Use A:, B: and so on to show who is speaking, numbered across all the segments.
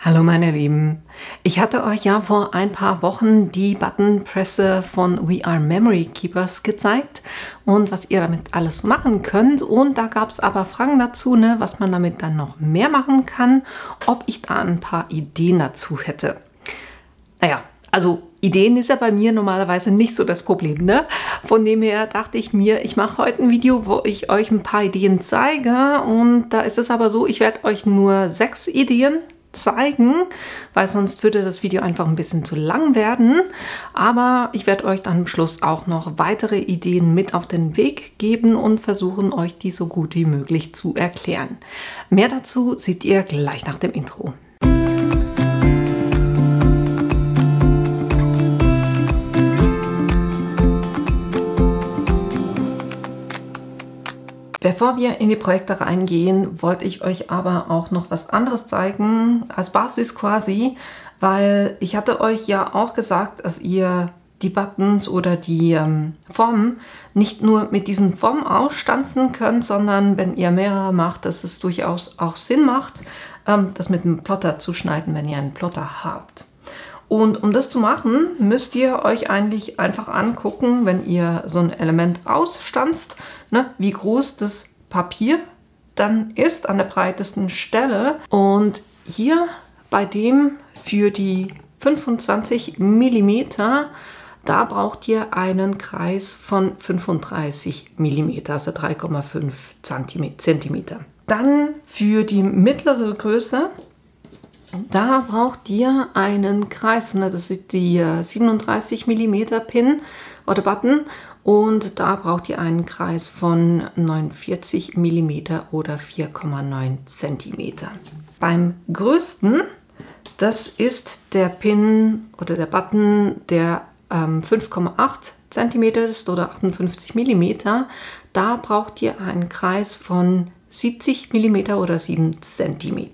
A: Hallo meine Lieben, ich hatte euch ja vor ein paar Wochen die Buttonpresse von We Are Memory Keepers gezeigt und was ihr damit alles machen könnt, und da gab es aber Fragen dazu, was man damit dann noch mehr machen kann, ob ich da ein paar Ideen dazu hätte. Naja, also Ideen ist ja bei mir normalerweise nicht so das Problem, Von dem her dachte ich mir, ich mache heute ein Video, wo ich euch ein paar Ideen zeige, und da ist es aber so, ich werde euch nur 6 Ideen zeigen, weil sonst würde das Video einfach ein bisschen zu lang werden. Aber ich werde euch dann am Schluss auch noch weitere Ideen mit auf den Weg geben und versuchen, euch die so gut wie möglich zu erklären. Mehr dazu seht ihr gleich nach dem Intro. Bevor wir in die Projekte reingehen, wollte ich euch aber auch noch was anderes zeigen, als Basis quasi, weil ich hatte euch ja auch gesagt, dass ihr die Buttons oder die Formen nicht nur mit diesen Formen ausstanzen könnt, sondern wenn ihr mehrere macht, dass es durchaus auch Sinn macht, das mit einem Plotter zu schneiden, wenn ihr einen Plotter habt. Und um das zu machen, müsst ihr euch eigentlich einfach angucken, wenn ihr so ein Element ausstanzt, wie groß das Papier dann ist an der breitesten Stelle. Und hier bei dem für die 25 mm, da braucht ihr einen Kreis von 35 mm, also 3,5 cm. Dann für die mittlere Größe, da braucht ihr einen Kreis, das ist die 37 mm Pin oder Button, und da braucht ihr einen Kreis von 49 mm oder 4,9 cm. Beim größten, das ist der Pin oder der Button, der 5,8 cm ist oder 58 mm. Da braucht ihr einen Kreis von 70 mm oder 7 cm.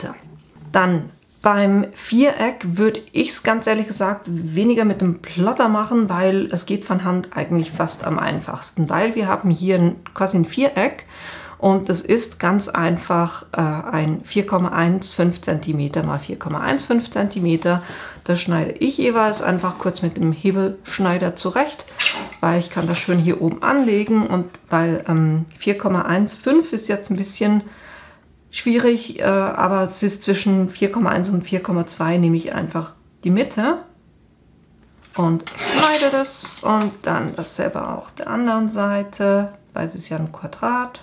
A: Dann beim Viereck würde ich es ganz ehrlich gesagt weniger mit dem Plotter machen, weil es geht von Hand eigentlich fast am einfachsten, weil wir haben hier quasi ein Viereck und das ist ganz einfach ein 4,15 cm mal 4,15 cm. Das schneide ich jeweils einfach kurz mit dem Hebelschneider zurecht, weil ich kann das schön hier oben anlegen, und weil 4,15 ist jetzt ein bisschen schwierig, aber es ist zwischen 4,1 und 4,2, nehme ich einfach die Mitte und schneide das, und dann dasselbe auch der anderen Seite, weil es ist ja ein Quadrat.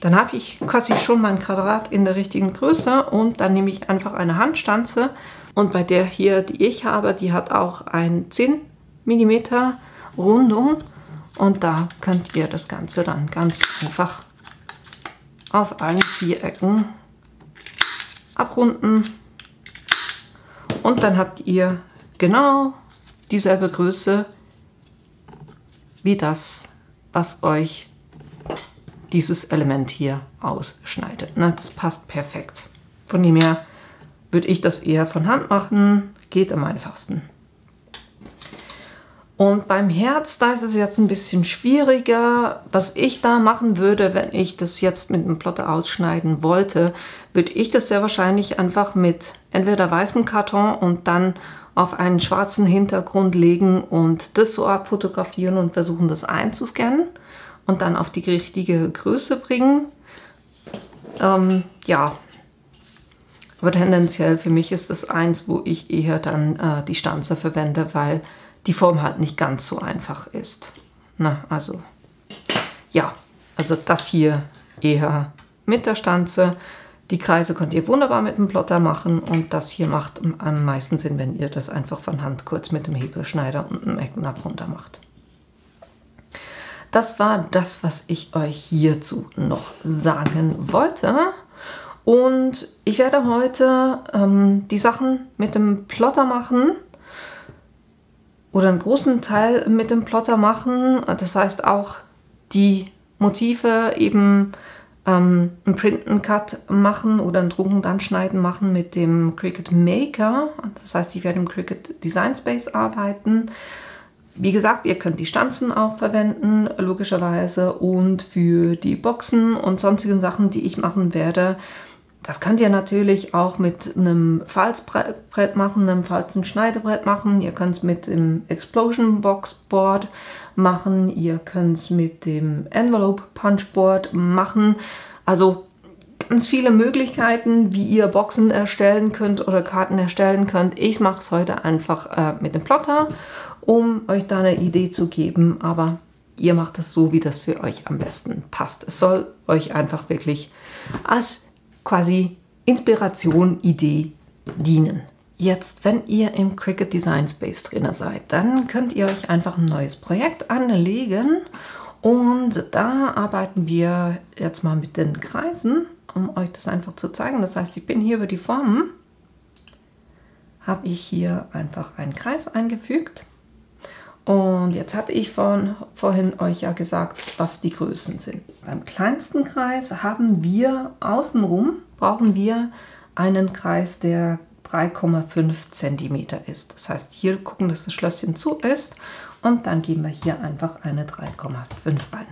A: Dann habe ich quasi schon mein Quadrat in der richtigen Größe, und dann nehme ich einfach eine Handstanze, und bei der hier, die ich habe, die hat auch ein 10 mm Rundung, und da könnt ihr das Ganze dann ganz einfach auf allen Vierecken abrunden, und dann habt ihr genau dieselbe Größe wie das, was euch dieses Element hier ausschneidet. Das passt perfekt. Von dem her würde ich das eher von Hand machen, geht am einfachsten. Und beim Herz, da ist es jetzt ein bisschen schwieriger. Was ich da machen würde, wenn ich das jetzt mit einem Plotter ausschneiden wollte, würde ich das sehr wahrscheinlich einfach mit entweder weißem Karton und dann auf einen schwarzen Hintergrund legen und das so abfotografieren und versuchen, das einzuscannen und dann auf die richtige Größe bringen. Ja, aber tendenziell für mich ist das eins, wo ich eher dann die Stanze verwende, weil die Form halt nicht ganz so einfach ist. Also das hier eher mit der Stanze. Die Kreise könnt ihr wunderbar mit dem Plotter machen, und das hier macht am meisten Sinn, wenn ihr das einfach von Hand kurz mit dem Hebelschneider und einem Ecknab runter macht. Das war das, was ich euch hierzu noch sagen wollte. Und ich werde heute die Sachen mit dem Plotter machen, oder einen großen Teil mit dem Plotter machen. Das heißt auch die Motive eben einen Print-and-Cut machen oder einen Drucken-dann-schneiden machen mit dem Cricut Maker. Das heißt, ich werde im Cricut Design Space arbeiten. Wie gesagt, ihr könnt die Stanzen auch verwenden, logischerweise. Und für die Boxen und sonstigen Sachen, die ich machen werde, Das könnt ihr natürlich auch mit einem Falzbrett machen, einem Falzenschneidebrett machen. Ihr könnt es mit dem Explosion Box Board machen. Ihr könnt es mit dem Envelope Punch Board machen. Also ganz viele Möglichkeiten, wie ihr Boxen erstellen könnt oder Karten erstellen könnt. Ich mache es heute einfach mit dem Plotter, um euch da eine Idee zu geben. Aber ihr macht es so, wie das für euch am besten passt. Es soll euch einfach wirklich als quasi Inspiration, Idee dienen. Jetzt, wenn ihr im Cricut Design Space drin seid, dann könnt ihr euch einfach ein neues Projekt anlegen und da arbeiten wir jetzt mal mit den Kreisen, um euch das einfach zu zeigen. Das heißt, ich bin hier über die Formen, habe ich hier einfach einen Kreis eingefügt. Und jetzt hatte ich vorhin euch ja gesagt, was die Größen sind. Beim kleinsten Kreis haben wir außenrum, brauchen wir einen Kreis, der 3,5 cm ist. Das heißt, hier gucken, dass das Schlösschen zu ist und dann geben wir hier einfach eine 3,5 ein.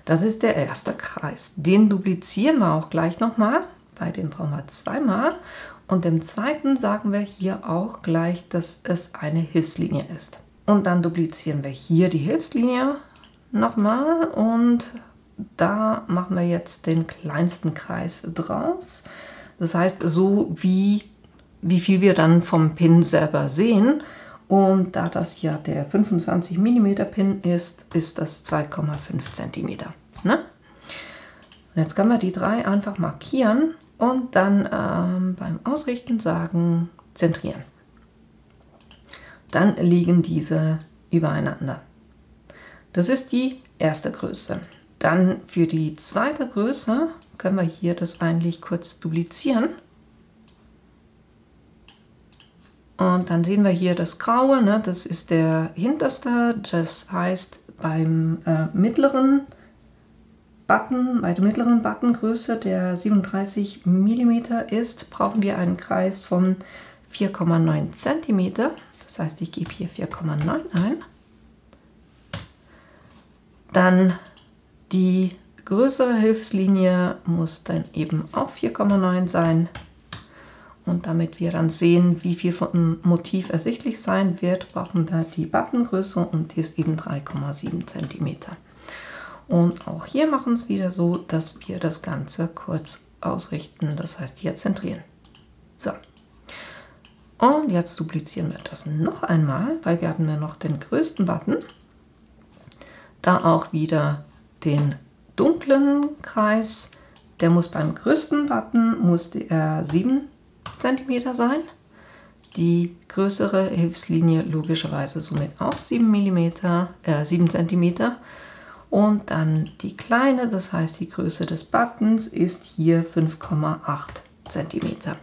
A: Das ist der erste Kreis. Den duplizieren wir auch gleich nochmal. Bei dem brauchen wir zweimal. Und im zweiten sagen wir hier auch gleich, dass es eine Hilfslinie ist. Und dann duplizieren wir hier die Hilfslinie nochmal und da machen wir jetzt den kleinsten Kreis draus. Das heißt, so wie viel wir dann vom Pin selber sehen. Und da das ja der 25 mm Pin ist, ist das 2,5 cm. Ne? Und jetzt können wir die drei einfach markieren und dann beim Ausrichten sagen, zentrieren. Dann liegen diese übereinander. Das ist die erste Größe. Dann für die zweite Größe können wir hier das eigentlich kurz duplizieren. Und dann sehen wir hier das Graue, ne? Das ist der hinterste. Das heißt, beim mittleren Button, bei der mittleren Buttongröße, der 37 mm ist, brauchen wir einen Kreis von 4,9 cm. Das heißt, ich gebe hier 4,9 ein. Dann die größere Hilfslinie muss dann eben auch 4,9 sein. Und damit wir dann sehen, wie viel vom Motiv ersichtlich sein wird, brauchen wir die Buttongröße und die ist eben 3,7 cm. Und auch hier machen wir es wieder so, dass wir das Ganze kurz ausrichten, das heißt hier zentrieren. So. Und jetzt duplizieren wir das noch einmal, weil wir haben ja noch den größten Button. Da auch wieder den dunklen Kreis. Der muss beim größten Button muss der 7 cm sein. Die größere Hilfslinie logischerweise somit auch 7 cm. Und dann die kleine, das heißt die Größe des Buttons ist hier 5,8 cm.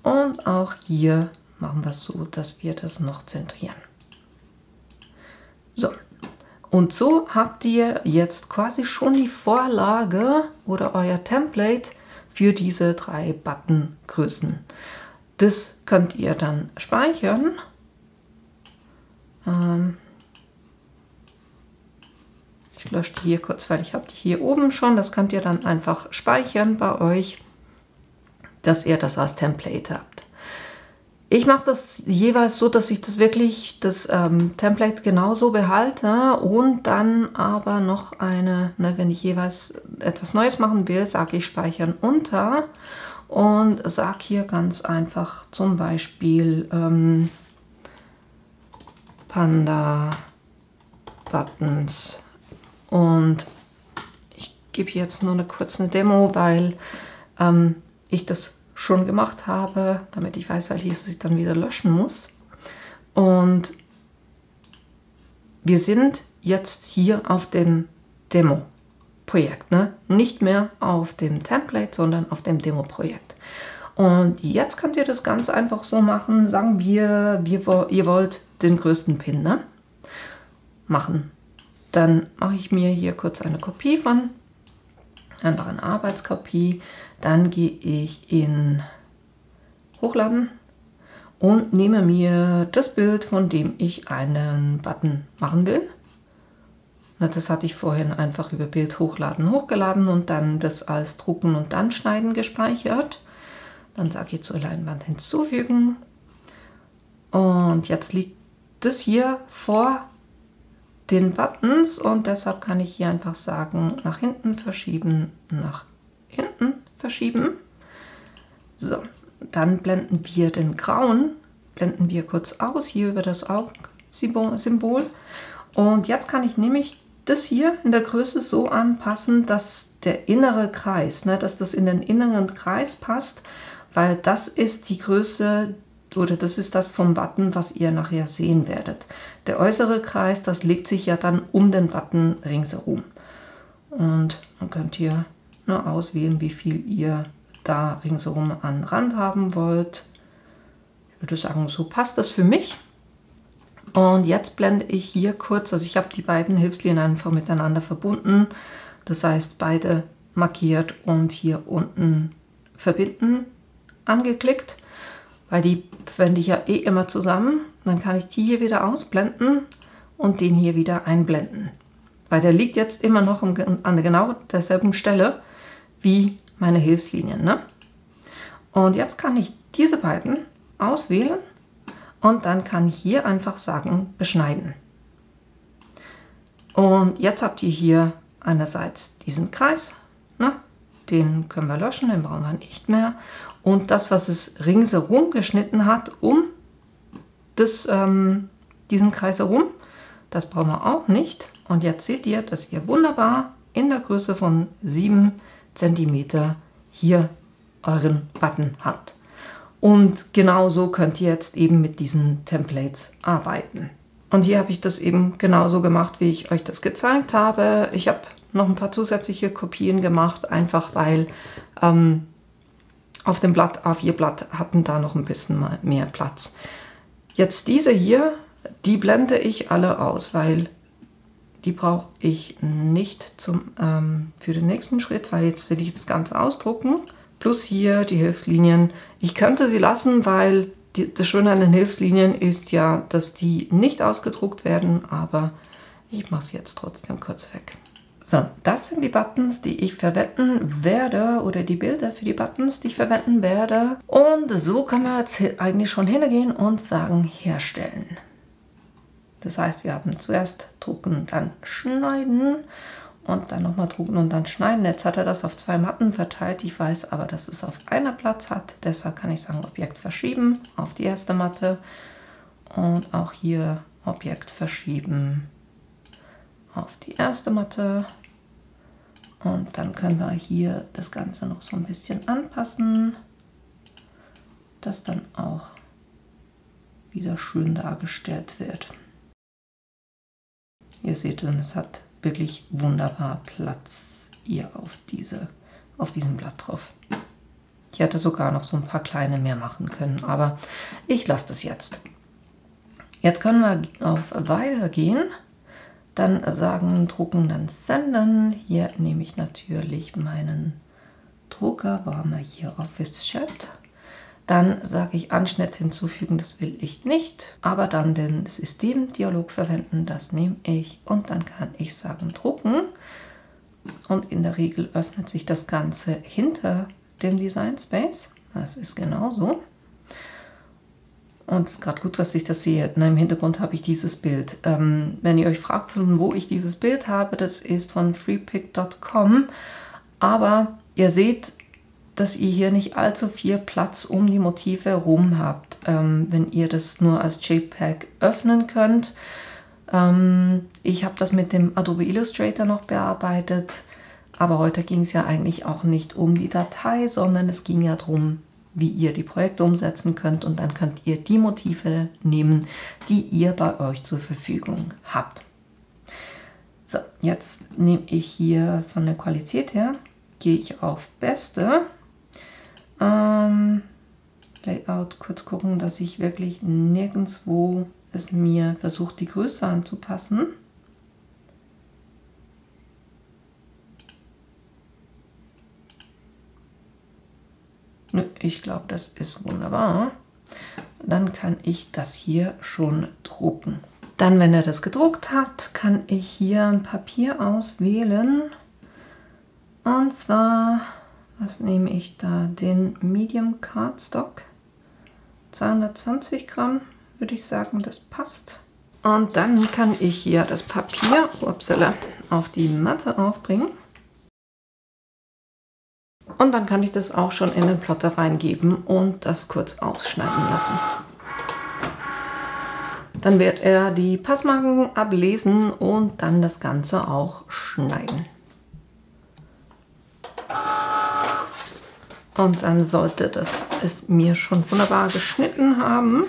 A: Und auch hier machen wir es so, dass wir das noch zentrieren. So, und so habt ihr jetzt quasi schon die Vorlage oder euer Template für diese drei Buttongrößen. Das könnt ihr dann speichern. Ich lösche die hier kurz, weil ich habe die hier oben schon. Das könnt ihr dann einfach speichern bei euch, dass ihr das als Template habt. Ich mache das jeweils so, dass ich das wirklich, das Template genauso behalte und dann aber noch eine, ne, wenn ich jeweils etwas Neues machen will, sage ich Speichern unter und sage hier ganz einfach zum Beispiel Panda Buttons und ich gebe jetzt nur eine kurze Demo, weil ich das schon gemacht habe, damit ich weiß, welches ich dann wieder löschen muss. Und wir sind jetzt hier auf dem Demo-Projekt, ne? Nicht mehr auf dem Template, sondern auf dem Demo-Projekt. Und jetzt könnt ihr das ganz einfach so machen, sagen wir, ihr wollt den größten Pin, ne? Machen. Dann mache ich mir hier kurz eine Kopie von, einfach eine Arbeitskopie. Dann gehe ich in Hochladen und nehme mir das Bild, von dem ich einen Button machen will. Na, das hatte ich vorhin einfach über Bild hochladen hochgeladen und dann das als Drucken und dann Schneiden gespeichert. Dann sage ich zur Leinwand hinzufügen. Und jetzt liegt das hier vor den Buttons und deshalb kann ich hier einfach sagen, nach hinten verschieben, nach hinten verschieben. So, dann blenden wir den grauen, blenden wir kurz aus, hier über das Augensymbol. Und jetzt kann ich nämlich das hier in der Größe so anpassen, dass der innere Kreis, ne, dass das in den inneren Kreis passt, weil das ist die Größe, oder das ist das vom Button, was ihr nachher sehen werdet. Der äußere Kreis, das legt sich ja dann um den Button ringsherum. Und dann könnt ihr nur auswählen, wie viel ihr da ringsherum an Rand haben wollt. Ich würde sagen, so passt das für mich. Und jetzt blende ich hier kurz, also ich habe die beiden Hilfslinien einfach miteinander verbunden. Das heißt, beide markiert und hier unten verbinden angeklickt. Weil die verwende ich ja eh immer zusammen. Dann kann ich die hier wieder ausblenden und den hier wieder einblenden. Weil der liegt jetzt immer noch an genau derselben Stelle wie meine Hilfslinien. Ne? Und jetzt kann ich diese beiden auswählen und dann kann ich hier einfach sagen, beschneiden. Und jetzt habt ihr hier einerseits diesen Kreis, ne? Den können wir löschen, den brauchen wir nicht mehr. Und das, was es ringsherum geschnitten hat, um diesen Kreis herum, das brauchen wir auch nicht. Und jetzt seht ihr, dass ihr wunderbar in der Größe von 7 cm hier euren Button habt. Und genauso könnt ihr jetzt eben mit diesen Templates arbeiten. Und hier habe ich das eben genauso gemacht, wie ich euch das gezeigt habe. Ich habe noch ein paar zusätzliche Kopien gemacht, einfach weil auf dem Blatt, A4-Blatt hatten da noch ein bisschen mehr Platz. Jetzt diese hier, die blende ich alle aus, weil die brauche ich nicht für den nächsten Schritt, weil jetzt will ich das Ganze ausdrucken. Plus hier die Hilfslinien. Ich könnte sie lassen, weil das Schöne an den Hilfslinien ist ja, dass die nicht ausgedruckt werden, aber ich mache sie jetzt trotzdem kurz weg. So, das sind die Buttons, die ich verwenden werde, oder die Bilder für die Buttons, die ich verwenden werde. Und so können wir jetzt eigentlich schon hingehen und sagen, herstellen. Das heißt, wir haben zuerst drucken, dann schneiden und dann nochmal drucken und dann schneiden. Jetzt hat er das auf 2 Matten verteilt. Ich weiß aber, dass es auf einer Platz hat. Deshalb kann ich sagen, Objekt verschieben auf die erste Matte und auch hier Objekt verschieben auf die erste Matte. Und dann können wir hier das Ganze noch so ein bisschen anpassen, dass dann auch wieder schön dargestellt wird. Ihr seht, es hat wirklich wunderbar Platz hier auf diesem Blatt drauf. Ich hätte sogar noch so ein paar kleine mehr machen können, aber ich lasse das jetzt. Jetzt können wir auf Weitergehen, dann sagen, drucken, dann senden. Hier nehme ich natürlich meinen Drucker, war mal hier Office Chat. Dann sage ich Anschnitt hinzufügen, das will ich nicht, aber dann den Systemdialog verwenden, das nehme ich und dann kann ich sagen drucken und in der Regel öffnet sich das Ganze hinter dem Design Space, das ist genauso. Und es ist gerade gut, dass ich das sehe. Im Hintergrund habe ich dieses Bild. Wenn ihr euch fragt, von wo ich dieses Bild habe, das ist von freepik.com. Aber ihr seht, dass ihr hier nicht allzu viel Platz um die Motive herum habt, wenn ihr das nur als JPEG öffnen könnt. Ich habe das mit dem Adobe Illustrator noch bearbeitet, aber heute ging es ja eigentlich auch nicht um die Datei, sondern es ging ja darum, wie ihr die Projekte umsetzen könnt und dann könnt ihr die Motive nehmen, die ihr bei euch zur Verfügung habt. So, jetzt nehme ich hier von der Qualität her, gehe ich auf Beste. Layout, kurz gucken, dass ich wirklich nirgendwo es mir versucht, die Größe anzupassen. Ich glaube, das ist wunderbar. Dann kann ich das hier schon drucken. Dann, wenn er das gedruckt hat, kann ich hier ein Papier auswählen. Und zwar, was nehme ich da? Den Medium Cardstock. 220 Gramm, würde ich sagen, das passt. Und dann kann ich hier das Papier auf die Matte aufbringen. Und dann kann ich das auch schon in den Plotter reingeben und das kurz ausschneiden lassen. Dann wird er die Passmarken ablesen und dann das Ganze auch schneiden. Und dann sollte es mir schon wunderbar geschnitten haben.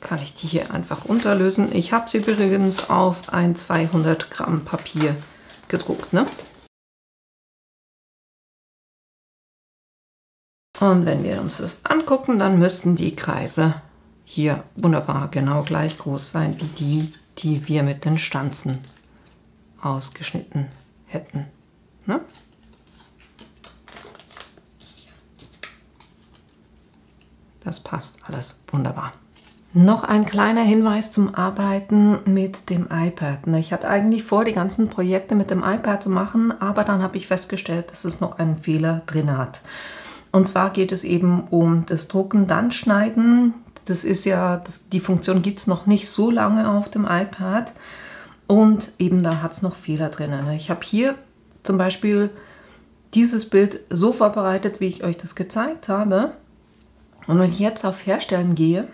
A: Kann ich die hier einfach unterlösen. Ich habe sie übrigens auf ein 200 Gramm Papier gedruckt, ne? Und wenn wir uns das angucken, dann müssten die Kreise hier wunderbar genau gleich groß sein wie die, die wir mit den Stanzen ausgeschnitten hätten, ne? Das passt alles wunderbar. Noch ein kleiner Hinweis zum Arbeiten mit dem iPad. Ich hatte eigentlich vor, die ganzen Projekte mit dem iPad zu machen, aber dann habe ich festgestellt, dass es noch einen Fehler drin hat. Und zwar geht es eben um das Drucken, dann Schneiden. Das ist ja, die Funktion gibt es noch nicht so lange auf dem iPad. Und eben da hat es noch Fehler drin. Ich habe hier zum Beispiel dieses Bild so vorbereitet, wie ich euch das gezeigt habe. Und wenn ich jetzt auf Herstellen gehe,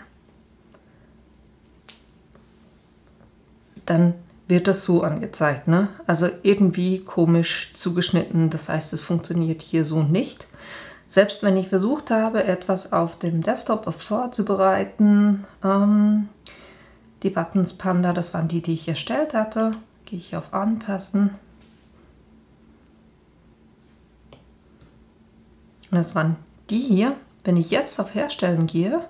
A: dann wird das so angezeigt, ne? Also irgendwie komisch zugeschnitten, das heißt, es funktioniert hier so nicht. Selbst wenn ich versucht habe, etwas auf dem Desktop vorzubereiten, die Buttons Panda, das waren die, die ich erstellt hatte, gehe ich auf Anpassen. Das waren die hier. Wenn ich jetzt auf Herstellen gehe,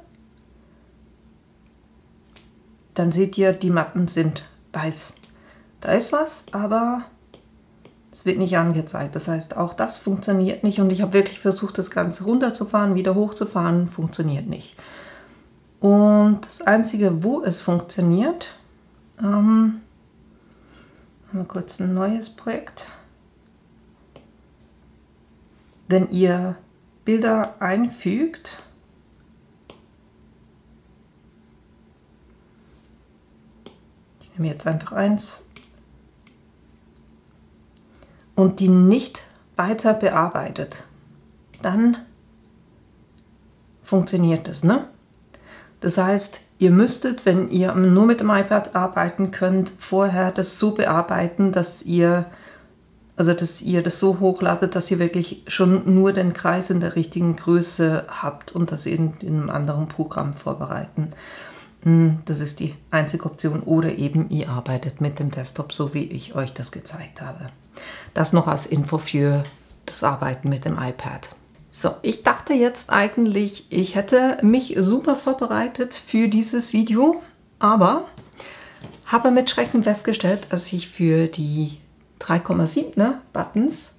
A: dann seht ihr, die Matten sind weiß. Da ist was, aber es wird nicht angezeigt. Das heißt, auch das funktioniert nicht und ich habe wirklich versucht, das Ganze runterzufahren, wieder hochzufahren, funktioniert nicht. Und das Einzige, wo es funktioniert, mal kurz ein neues Projekt. Wenn ihr Bilder einfügt, ich nehme jetzt einfach eins, und die nicht weiter bearbeitet, dann funktioniert das, ne? Das heißt, ihr müsstet, wenn ihr nur mit dem iPad arbeiten könnt, vorher das so bearbeiten, dass ihr das so hochladet, dass ihr wirklich schon nur den Kreis in der richtigen Größe habt und das in einem anderen Programm vorbereiten. Das ist die einzige Option. Oder eben ihr arbeitet mit dem Desktop, so wie ich euch das gezeigt habe. Das noch als Info für das Arbeiten mit dem iPad. So, ich dachte jetzt eigentlich, ich hätte mich super vorbereitet für dieses Video, habe mit Schrecken festgestellt, dass ich für die 3,7er Buttons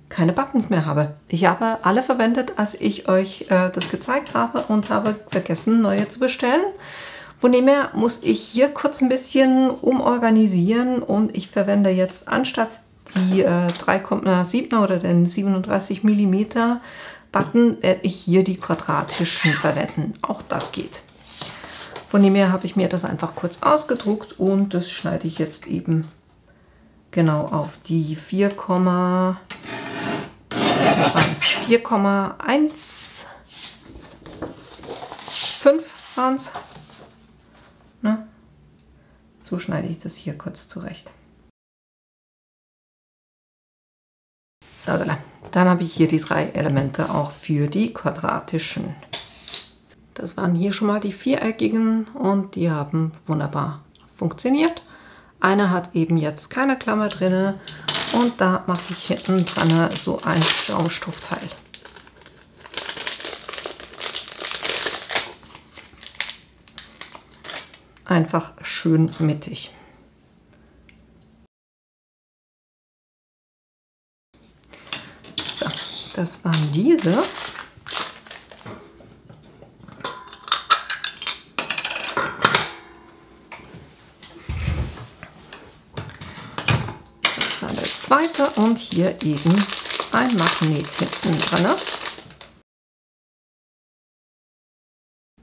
A: keine Buttons mehr habe. Ich habe alle verwendet, als ich euch das gezeigt habe und habe vergessen, neue zu bestellen. Von dem her muss ich hier kurz ein bisschen umorganisieren und ich verwende jetzt anstatt die 3,7er oder den 37 mm Button, werde ich hier die quadratischen verwenden. Auch das geht. Von dem her habe ich mir das einfach kurz ausgedruckt und das schneide ich jetzt eben genau auf die 4,1 waren es. Ne? So schneide ich das hier kurz zurecht. So, dann habe ich hier die 3 Elemente auch für die quadratischen. Das waren hier schon mal die viereckigen und die haben wunderbar funktioniert. Einer hat eben jetzt keine Klammer drin und da mache ich hinten dran so ein Schaumstoffteil. Einfach schön mittig. So, das waren diese. der zweite und hier eben ein Magnet hinten drin.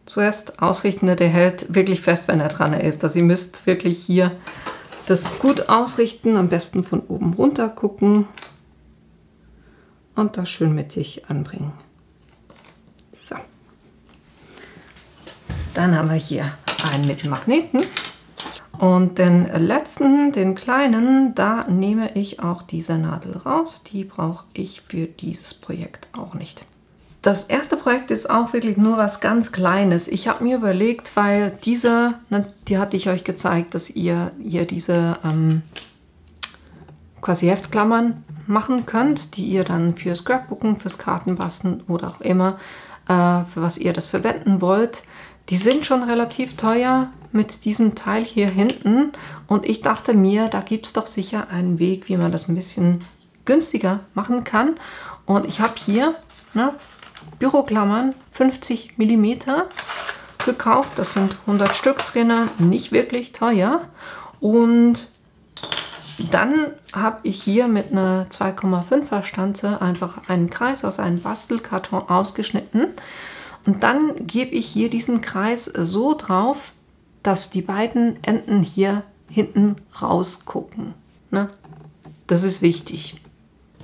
A: Zuerst ausrichten, der hält wirklich fest, wenn er dran ist. Also ihr müsst wirklich hier das gut ausrichten, am besten von oben runter gucken und das schön mittig anbringen. So. Dann haben wir hier einen mit Magneten und den letzten, den kleinen, da nehme ich auch diese Nadel raus. Die brauche ich für dieses Projekt auch nicht. Das erste Projekt ist auch wirklich nur was ganz Kleines. Ich habe mir überlegt, weil diese, die hatte ich euch gezeigt, dass ihr hier diese quasi Heftklammern machen könnt, die ihr dann für Scrapbooken, fürs Kartenbasteln oder auch immer, für was ihr das verwenden wollt. Die sind schon relativ teuer mit diesem Teil hier hinten und ich dachte mir, da gibt es doch sicher einen Weg, wie man das ein bisschen günstiger machen kann. Und ich habe hier Büroklammern 50 mm gekauft. Das sind 100 Stück drin, nicht wirklich teuer. Und dann habe ich hier mit einer 2,5er Stanze einfach einen Kreis aus einem Bastelkarton ausgeschnitten. Und dann gebe ich hier diesen Kreis so drauf, dass die beiden Enden hier hinten rausgucken. Ne? Das ist wichtig.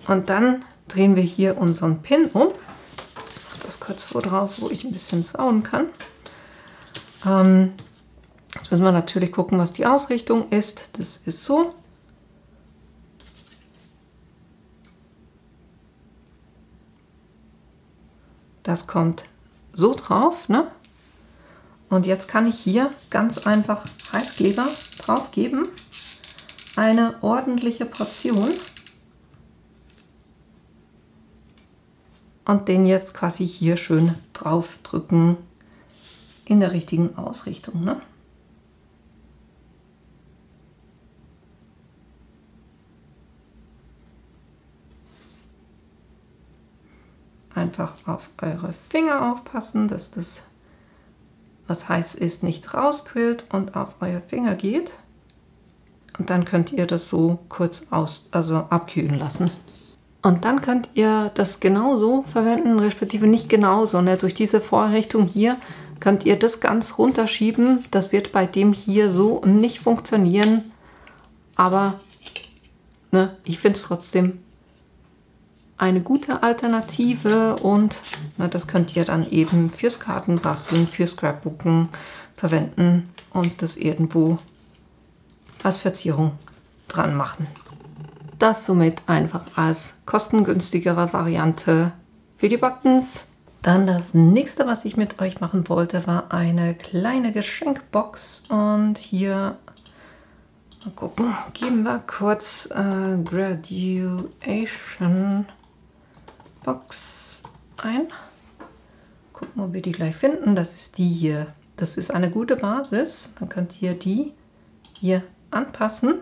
A: Und dann drehen wir hier unseren Pin um. Das kurz vor drauf, wo ich ein bisschen sauen kann. Jetzt müssen wir natürlich gucken, was die Ausrichtung ist. Das ist so. Das kommt so drauf, ne? Und jetzt kann ich hier ganz einfach Heißkleber drauf geben. Eine ordentliche Portion. Und den jetzt quasi hier schön drauf drücken in der richtigen Ausrichtung. Ne? Einfach auf eure Finger aufpassen, dass das, was heiß ist, nicht rausquillt und auf eure Finger geht. Und dann könnt ihr das so kurz abkühlen lassen. Und dann könnt ihr das genauso verwenden, respektive nicht genauso. Ne? Durch diese Vorrichtung hier könnt ihr das ganz runterschieben. Das wird bei dem hier so nicht funktionieren. Aber ne, ich finde es trotzdem eine gute Alternative. Und ne, das könnt ihr dann eben fürs Kartenbasteln, fürs Scrapbooken verwenden und das irgendwo als Verzierung dran machen. Das somit einfach als kostengünstigere Variante für die Buttons. Dann das nächste, was ich mit euch machen wollte, war eine kleine Geschenkbox. Und hier, mal gucken, geben wir kurz Graduation Box ein. Gucken, ob wir die gleich finden. Das ist die hier. Das ist eine gute Basis. Dann könnt ihr die hier anpassen.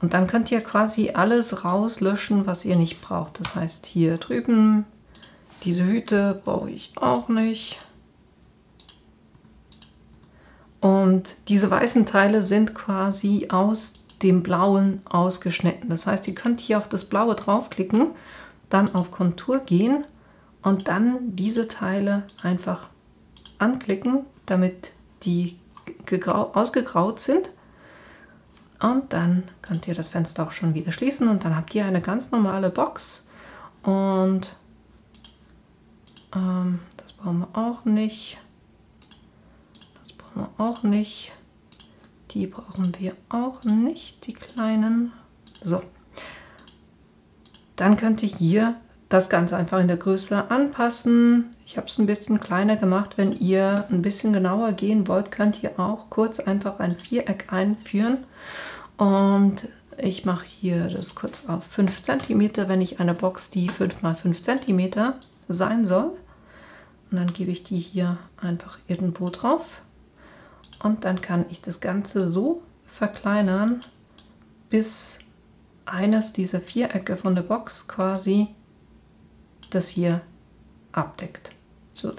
A: Und dann könnt ihr quasi alles rauslöschen, was ihr nicht braucht. Das heißt, hier drüben, diese Hüte brauche ich auch nicht. Und diese weißen Teile sind quasi aus dem Blauen ausgeschnitten. Das heißt, ihr könnt hier auf das Blaue draufklicken, dann auf Kontur gehen und dann diese Teile einfach anklicken, damit die ausgegraut sind. Und dann könnt ihr das Fenster auch schon wieder schließen und dann habt ihr eine ganz normale Box. Und das brauchen wir auch nicht. Das brauchen wir auch nicht. Die brauchen wir auch nicht, die kleinen. So. Dann könnt ihr hier das Ganze einfach in der Größe anpassen. Ich habe es ein bisschen kleiner gemacht. Wenn ihr ein bisschen genauer gehen wollt, könnt ihr auch kurz einfach ein Viereck einführen. Und ich mache hier das kurz auf 5 cm, wenn ich eine Box, die 5 x 5 cm sein soll. Und dann gebe ich die hier einfach irgendwo drauf. Und dann kann ich das Ganze so verkleinern, bis eines dieser Vierecke von der Box quasi das hier abdeckt. So,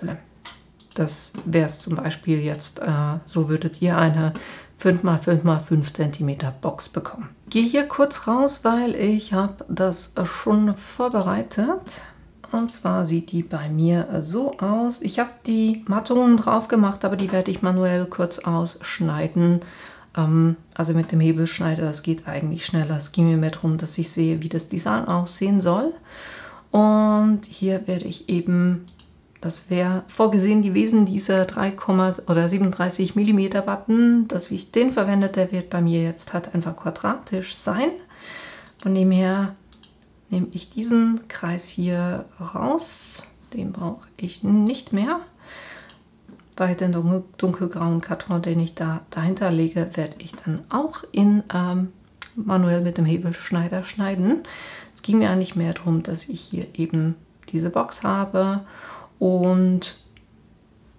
A: das wäre es zum Beispiel jetzt, so würdet ihr eine 5x5x5 cm Box bekommen. Ich gehe hier kurz raus, weil ich habe das schon vorbereitet. Und zwar sieht die bei mir so aus. Ich habe die Mattungen drauf gemacht, aber die werde ich manuell kurz ausschneiden. Also mit dem Hebelschneider, das geht eigentlich schneller. Es ging mir mehr darum, dass ich sehe, wie das Design aussehen soll. Und hier werde ich eben, das wäre vorgesehen gewesen, dieser 37 mm Button, dass ich den verwendet, der wird bei mir jetzt halt einfach quadratisch sein. Von dem her nehme ich diesen Kreis hier raus. Den brauche ich nicht mehr. Bei den dunkelgrauen Karton, den ich dahinter lege, werde ich dann auch manuell mit dem Hebelschneider schneiden. Es ging mir eigentlich mehr darum, dass ich hier eben diese Box habe und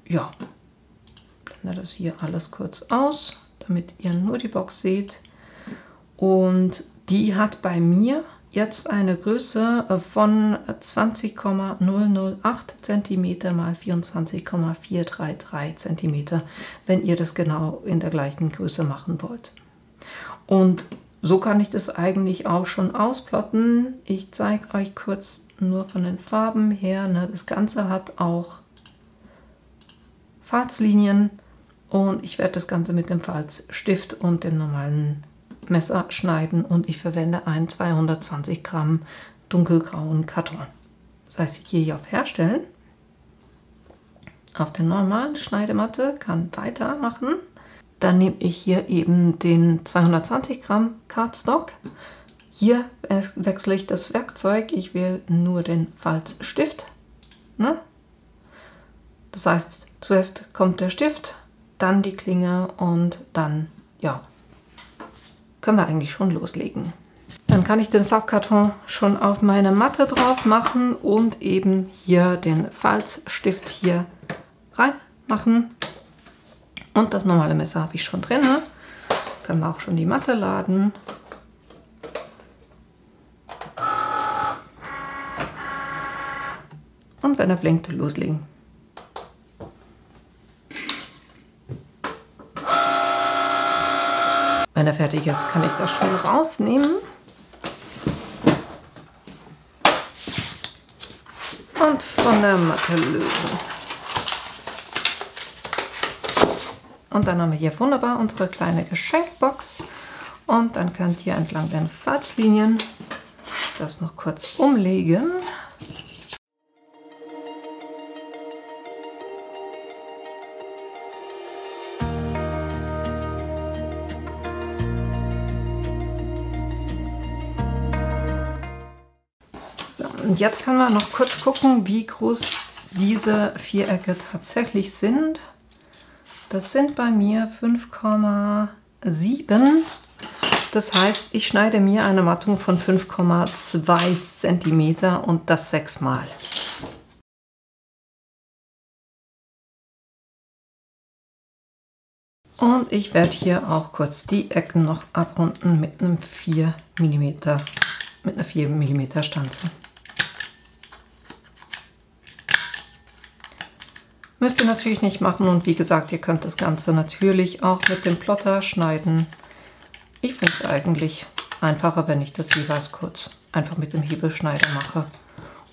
A: ja, blende das hier alles kurz aus, damit ihr nur die Box seht. Und die hat bei mir jetzt eine Größe von 20,008 cm x 24,433 cm, wenn ihr das genau in der gleichen Größe machen wollt. Und so kann ich das eigentlich auch schon ausplotten. Ich zeige euch kurz nur von den Farben her. Ne? Das Ganze hat auch Falzlinien und ich werde das Ganze mit dem Falzstift und dem normalen Messer schneiden und ich verwende einen 220 Gramm dunkelgrauen Karton. Das heißt, ich gehe hier auf Herstellen, auf der normalen Schneidematte, kann weitermachen. Dann nehme ich hier eben den 220 Gramm Cardstock. Hier wechsle ich das Werkzeug, ich wähle nur den Falzstift. Ne? Das heißt, zuerst kommt der Stift, dann die Klinge und dann, ja, können wir eigentlich schon loslegen. Dann kann ich den Farbkarton schon auf meine Matte drauf machen und eben hier den Falzstift hier reinmachen. Und das normale Messer habe ich schon drin. Können wir auch schon die Matte laden. Und wenn er blinkt, loslegen. Wenn er fertig ist, kann ich das schon rausnehmen. Und von der Matte lösen. Und dann haben wir hier wunderbar unsere kleine Geschenkbox. Und dann könnt ihr entlang den Falzlinien das noch kurz umlegen. So, und jetzt können wir noch kurz gucken, wie groß diese Vierecke tatsächlich sind. Das sind bei mir 5,7. Das heißt, ich schneide mir eine Mattung von 5,2 cm und das 6 Mal. Und ich werde hier auch kurz die Ecken noch abrunden mit einem 4 mm, mit einer 4 mm Stanze. Müsst ihr natürlich nicht machen und wie gesagt, ihr könnt das Ganze natürlich auch mit dem Plotter schneiden. Ich finde es eigentlich einfacher, wenn ich das jeweils kurz einfach mit dem Hebelschneider mache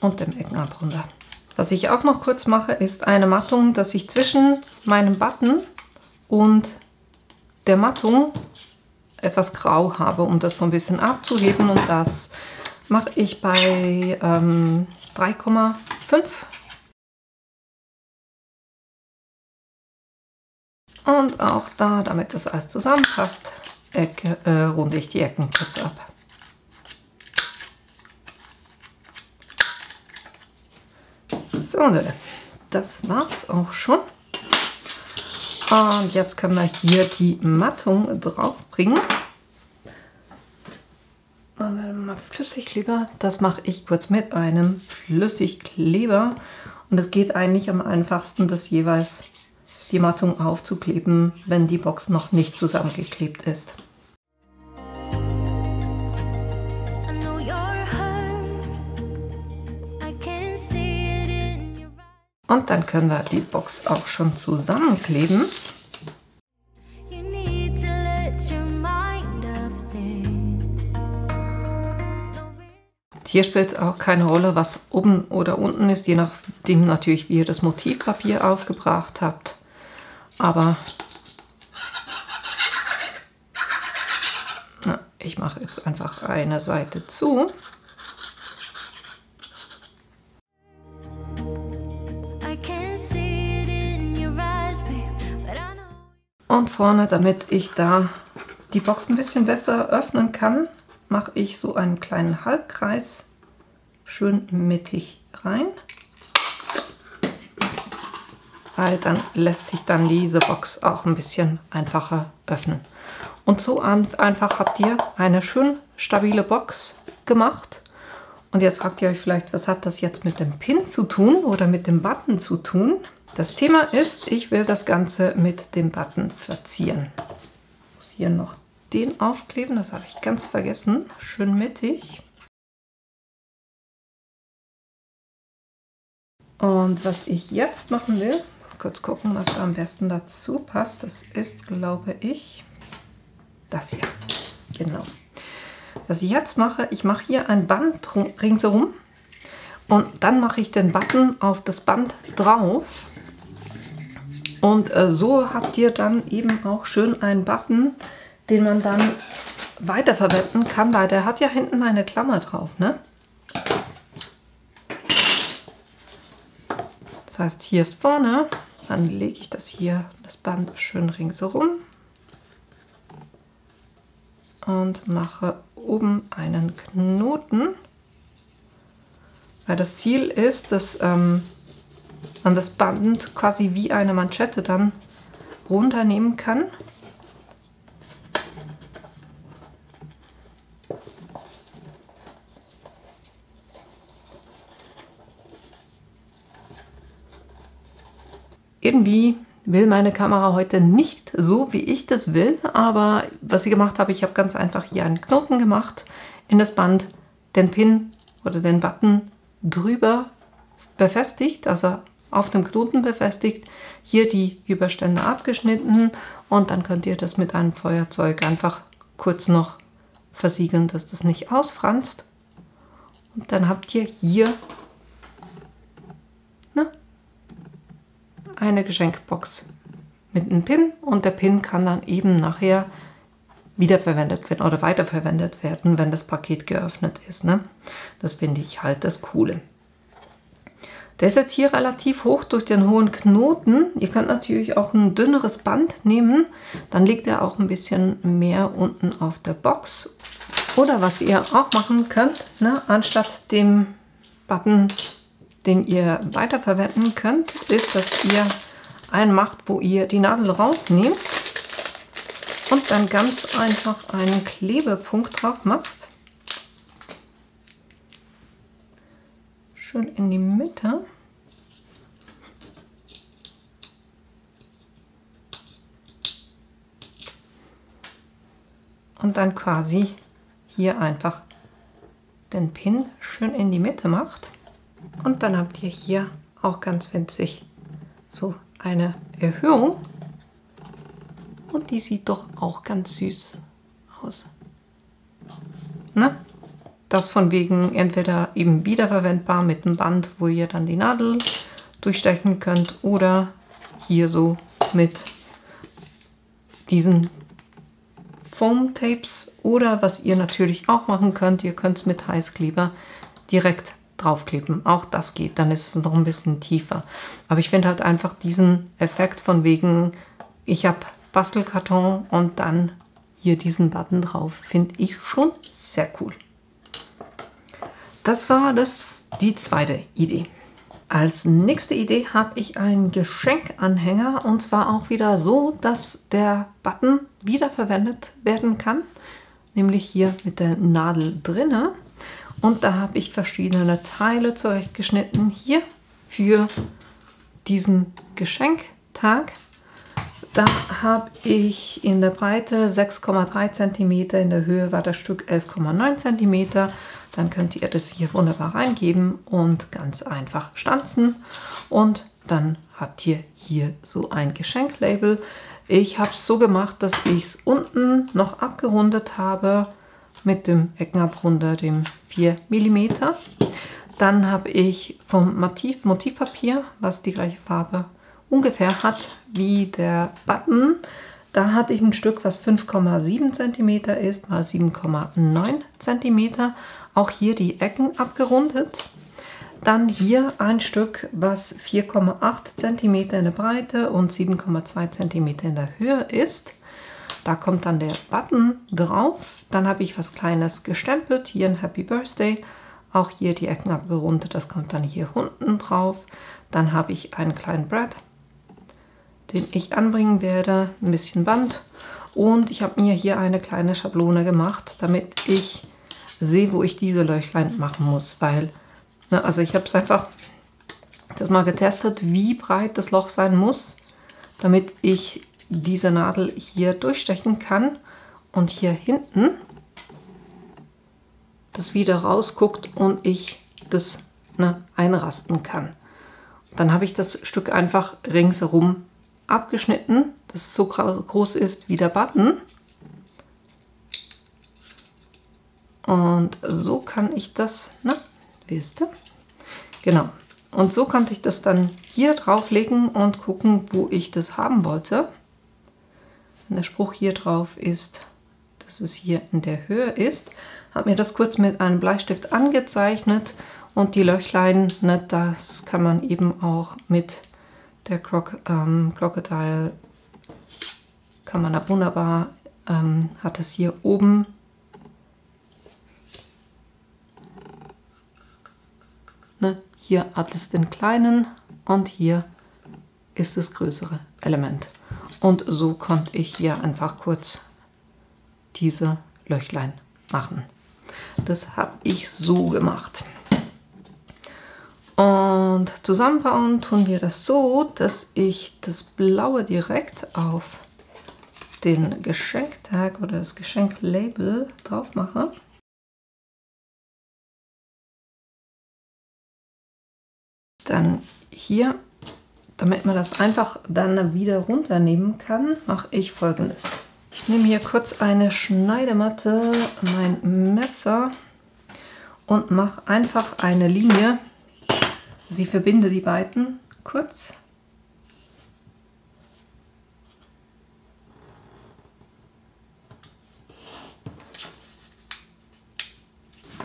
A: und dem Eckenabrunder. Was ich auch noch kurz mache, ist eine Mattung, dass ich zwischen meinem Button und der Mattung etwas grau habe, um das so ein bisschen abzuheben, und das mache ich bei 3,5. Und auch da, damit das alles zusammenpasst, runde ich die Ecken kurz ab. So, das war's auch schon. Und jetzt können wir hier die Mattung drauf bringen. Und mal Flüssigkleber, das mache ich kurz mit einem Flüssigkleber. Und es geht eigentlich am einfachsten, das jeweils die Mattung aufzukleben, wenn die Box noch nicht zusammengeklebt ist. Und dann können wir die Box auch schon zusammenkleben. Hier spielt es auch keine Rolle, was oben oder unten ist, je nachdem natürlich, wie ihr das Motivpapier aufgebracht habt. Aber na, ich mache jetzt einfach eine Seite zu. Und vorne, damit ich da die Box ein bisschen besser öffnen kann, mache ich so einen kleinen Halbkreis schön mittig rein. Weil dann lässt sich dann diese Box auch ein bisschen einfacher öffnen. Und so einfach habt ihr eine schön stabile Box gemacht. Und jetzt fragt ihr euch vielleicht, was hat das jetzt mit dem Pin zu tun oder mit dem Button zu tun? Das Thema ist, ich will das Ganze mit dem Button verzieren. Ich muss hier noch den aufkleben, das habe ich ganz vergessen. Schön mittig. Und was ich jetzt machen will, kurz gucken, was da am besten dazu passt. Das ist, glaube ich, das hier. Genau. Was ich jetzt mache, ich mache hier ein Band ringsherum und dann mache ich den Button auf das Band drauf. Und so habt ihr dann eben auch schön einen Button, den man dann weiterverwenden kann, weil der hat ja hinten eine Klammer drauf, ne? Das heißt, hier ist vorne, dann lege ich das hier, das Band schön ringsherum und mache oben einen Knoten, weil das Ziel ist, dass man das Band quasi wie eine Manschette dann runternehmen kann. Irgendwie will meine Kamera heute nicht so, wie ich das will, aber was ich gemacht habe, ich habe ganz einfach hier einen Knoten gemacht, in das Band den Pin oder den Button drüber befestigt, also auf dem Knoten befestigt, hier die Überstände abgeschnitten und dann könnt ihr das mit einem Feuerzeug einfach kurz noch versiegeln, dass das nicht ausfranst. Und dann habt ihr hier eine Geschenkbox mit einem Pin und der Pin kann dann eben nachher wiederverwendet werden oder weiterverwendet werden, wenn das Paket geöffnet ist. Ne? Das finde ich halt das Coole. Der ist jetzt hier relativ hoch durch den hohen Knoten. Ihr könnt natürlich auch ein dünneres Band nehmen, dann liegt er auch ein bisschen mehr unten auf der Box. Oder was ihr auch machen könnt, ne, anstatt dem Button, den ihr weiterverwenden könnt, ist, dass ihr einen macht, wo ihr die Nadel rausnehmt und dann ganz einfach einen Klebepunkt drauf macht. Schön in die Mitte. Und dann quasi hier einfach den Pin schön in die Mitte macht. Und dann habt ihr hier auch ganz winzig so eine Erhöhung. Und die sieht doch auch ganz süß aus. Ne? Das von wegen entweder eben wiederverwendbar mit einem Band, wo ihr dann die Nadel durchstechen könnt, oder hier so mit diesen Foam Tapes, oder was ihr natürlich auch machen könnt, ihr könnt es mit Heißkleber direkt draufkleben. Auch das geht, dann ist es noch ein bisschen tiefer. Aber ich finde halt einfach diesen Effekt von wegen, ich habe Bastelkarton und dann hier diesen Button drauf, finde ich schon sehr cool. Das war die zweite Idee. Als nächste Idee habe ich einen Geschenkanhänger und zwar auch wieder so, dass der Button wiederverwendet werden kann, nämlich hier mit der Nadel drinne. Und da habe ich verschiedene Teile zurechtgeschnitten hier für diesen Geschenktag. Da habe ich in der Breite 6,3 cm, in der Höhe war das Stück 11,9 cm. Dann könnt ihr das hier wunderbar reingeben und ganz einfach stanzen. Und dann habt ihr hier so ein Geschenklabel. Ich habe es so gemacht, dass ich es unten noch abgerundet habe mit dem Eckenabrunder, dem 4 mm. Dann habe ich vom Motivpapier, was die gleiche Farbe ungefähr hat wie der Button. Da hatte ich ein Stück, was 5,7 cm ist, mal 7,9 cm. Auch hier die Ecken abgerundet. Dann hier ein Stück, was 4,8 cm in der Breite und 7,2 cm in der Höhe ist. Da kommt dann der Button drauf. Dann habe ich was Kleines gestempelt. Hier ein Happy Birthday. Auch hier die Ecken abgerundet. Das kommt dann hier unten drauf. Dann habe ich einen kleinen Brad, den ich anbringen werde. Ein bisschen Band. Und ich habe mir hier eine kleine Schablone gemacht, damit ich sehe, wo ich diese Löchlein machen muss. Weil, ne, also ich habe es einfach das mal getestet, wie breit das Loch sein muss, damit ich diese Nadel hier durchstechen kann und hier hinten das wieder rausguckt und ich das einrasten kann. Dann habe ich das Stück einfach ringsherum abgeschnitten, das so groß ist wie der Button. Und so kann ich das, wisst ihr? Genau. Und so konnte ich das dann hier drauflegen und gucken, wo ich das haben wollte. Und der Spruch hier drauf ist, dass es hier in der Höhe ist. Habe mir das kurz mit einem Bleistift angezeichnet und die Löchlein, das kann man eben auch mit der Crocodile, kann man da wunderbar, hat es hier oben hier hat es den kleinen und hier ist das größere Element. Und so konnte ich hier einfach kurz diese Löchlein machen. Das habe ich so gemacht. Und zusammenbauen tun wir das so, dass ich das Blaue direkt auf den Geschenktag oder das Geschenklabel drauf mache. Dann hier, damit man das einfach dann wieder runternehmen kann, mache ich Folgendes. Ich nehme hier kurz eine Schneidematte, mein Messer und mache einfach eine Linie. Sie verbinde die beiden kurz.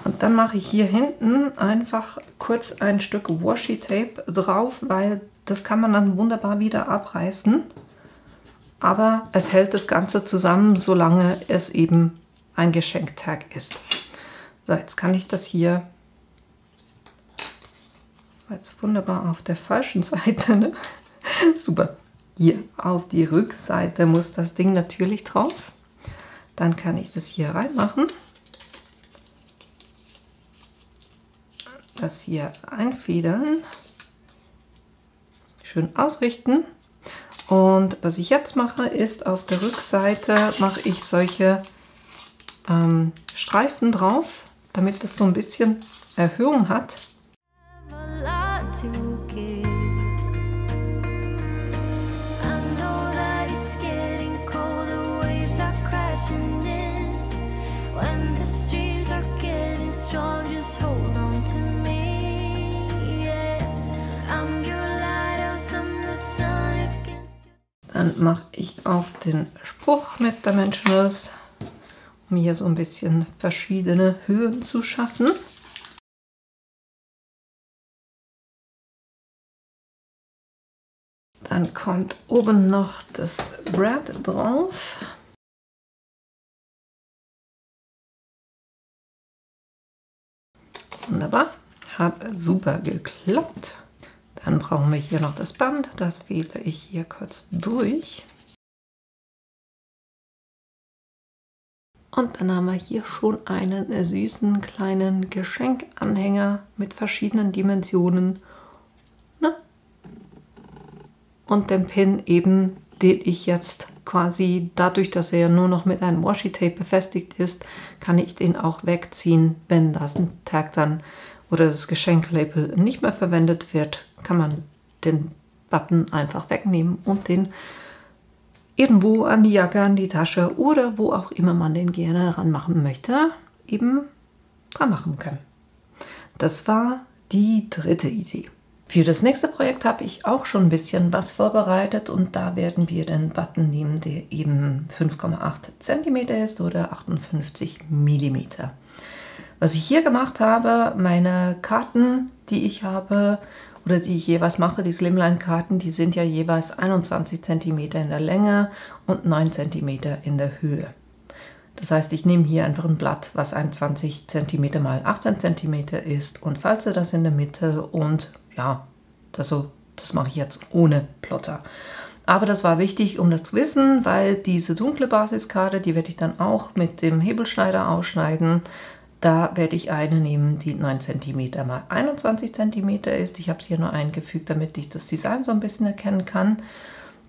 A: Und dann mache ich hier hinten einfach kurz ein Stück Washi Tape drauf, weil das kann man dann wunderbar wieder abreißen. Aber es hält das Ganze zusammen, solange es eben ein Geschenktag ist. So, jetzt kann ich das hier, jetzt wunderbar auf der falschen Seite, ne? Super, hier auf die Rückseite muss das Ding natürlich drauf. Dann kann ich das hier reinmachen. Das hier einfädeln, schön ausrichten. Und was ich jetzt mache, ist auf der Rückseite mache ich solche Streifen drauf, damit es so ein bisschen Erhöhung hat. Dann mache ich auf den Spruch mit Dimensionals, um hier so ein bisschen verschiedene Höhen zu schaffen. Dann kommt oben noch das Brad drauf. Wunderbar, hat super geklappt. Dann brauchen wir hier noch das Band, das wähle ich hier kurz durch. Und dann haben wir hier schon einen süßen kleinen Geschenkanhänger mit verschiedenen Dimensionen. Und den Pin eben, den ich jetzt quasi, dadurch, dass er ja nur noch mit einem Washi-Tape befestigt ist, kann ich den auch wegziehen, wenn das ein Tag dann oder das Geschenklabel nicht mehr verwendet wird, kann man den Button einfach wegnehmen und den irgendwo an die Jacke, an die Tasche oder wo auch immer man den gerne ranmachen möchte, eben dran machen kann. Das war die dritte Idee. Für das nächste Projekt habe ich auch schon ein bisschen was vorbereitet und da werden wir den Button nehmen, der eben 5,8 cm ist oder 58 mm. Was ich hier gemacht habe, meine Karten, die ich habe oder die ich jeweils mache, die Slimline-Karten, die sind ja jeweils 21 cm in der Länge und 9 cm in der Höhe. Das heißt, ich nehme hier einfach ein Blatt, was 21 cm mal 18 cm ist und falze das in der Mitte und ja, das mache ich jetzt ohne Plotter. Aber das war wichtig, um das zu wissen, weil diese dunkle Basiskarte, die werde ich dann auch mit dem Hebelschneider ausschneiden. Da werde ich eine nehmen, die 9 cm mal 21 cm ist. Ich habe es hier nur eingefügt, damit ich das Design so ein bisschen erkennen kann.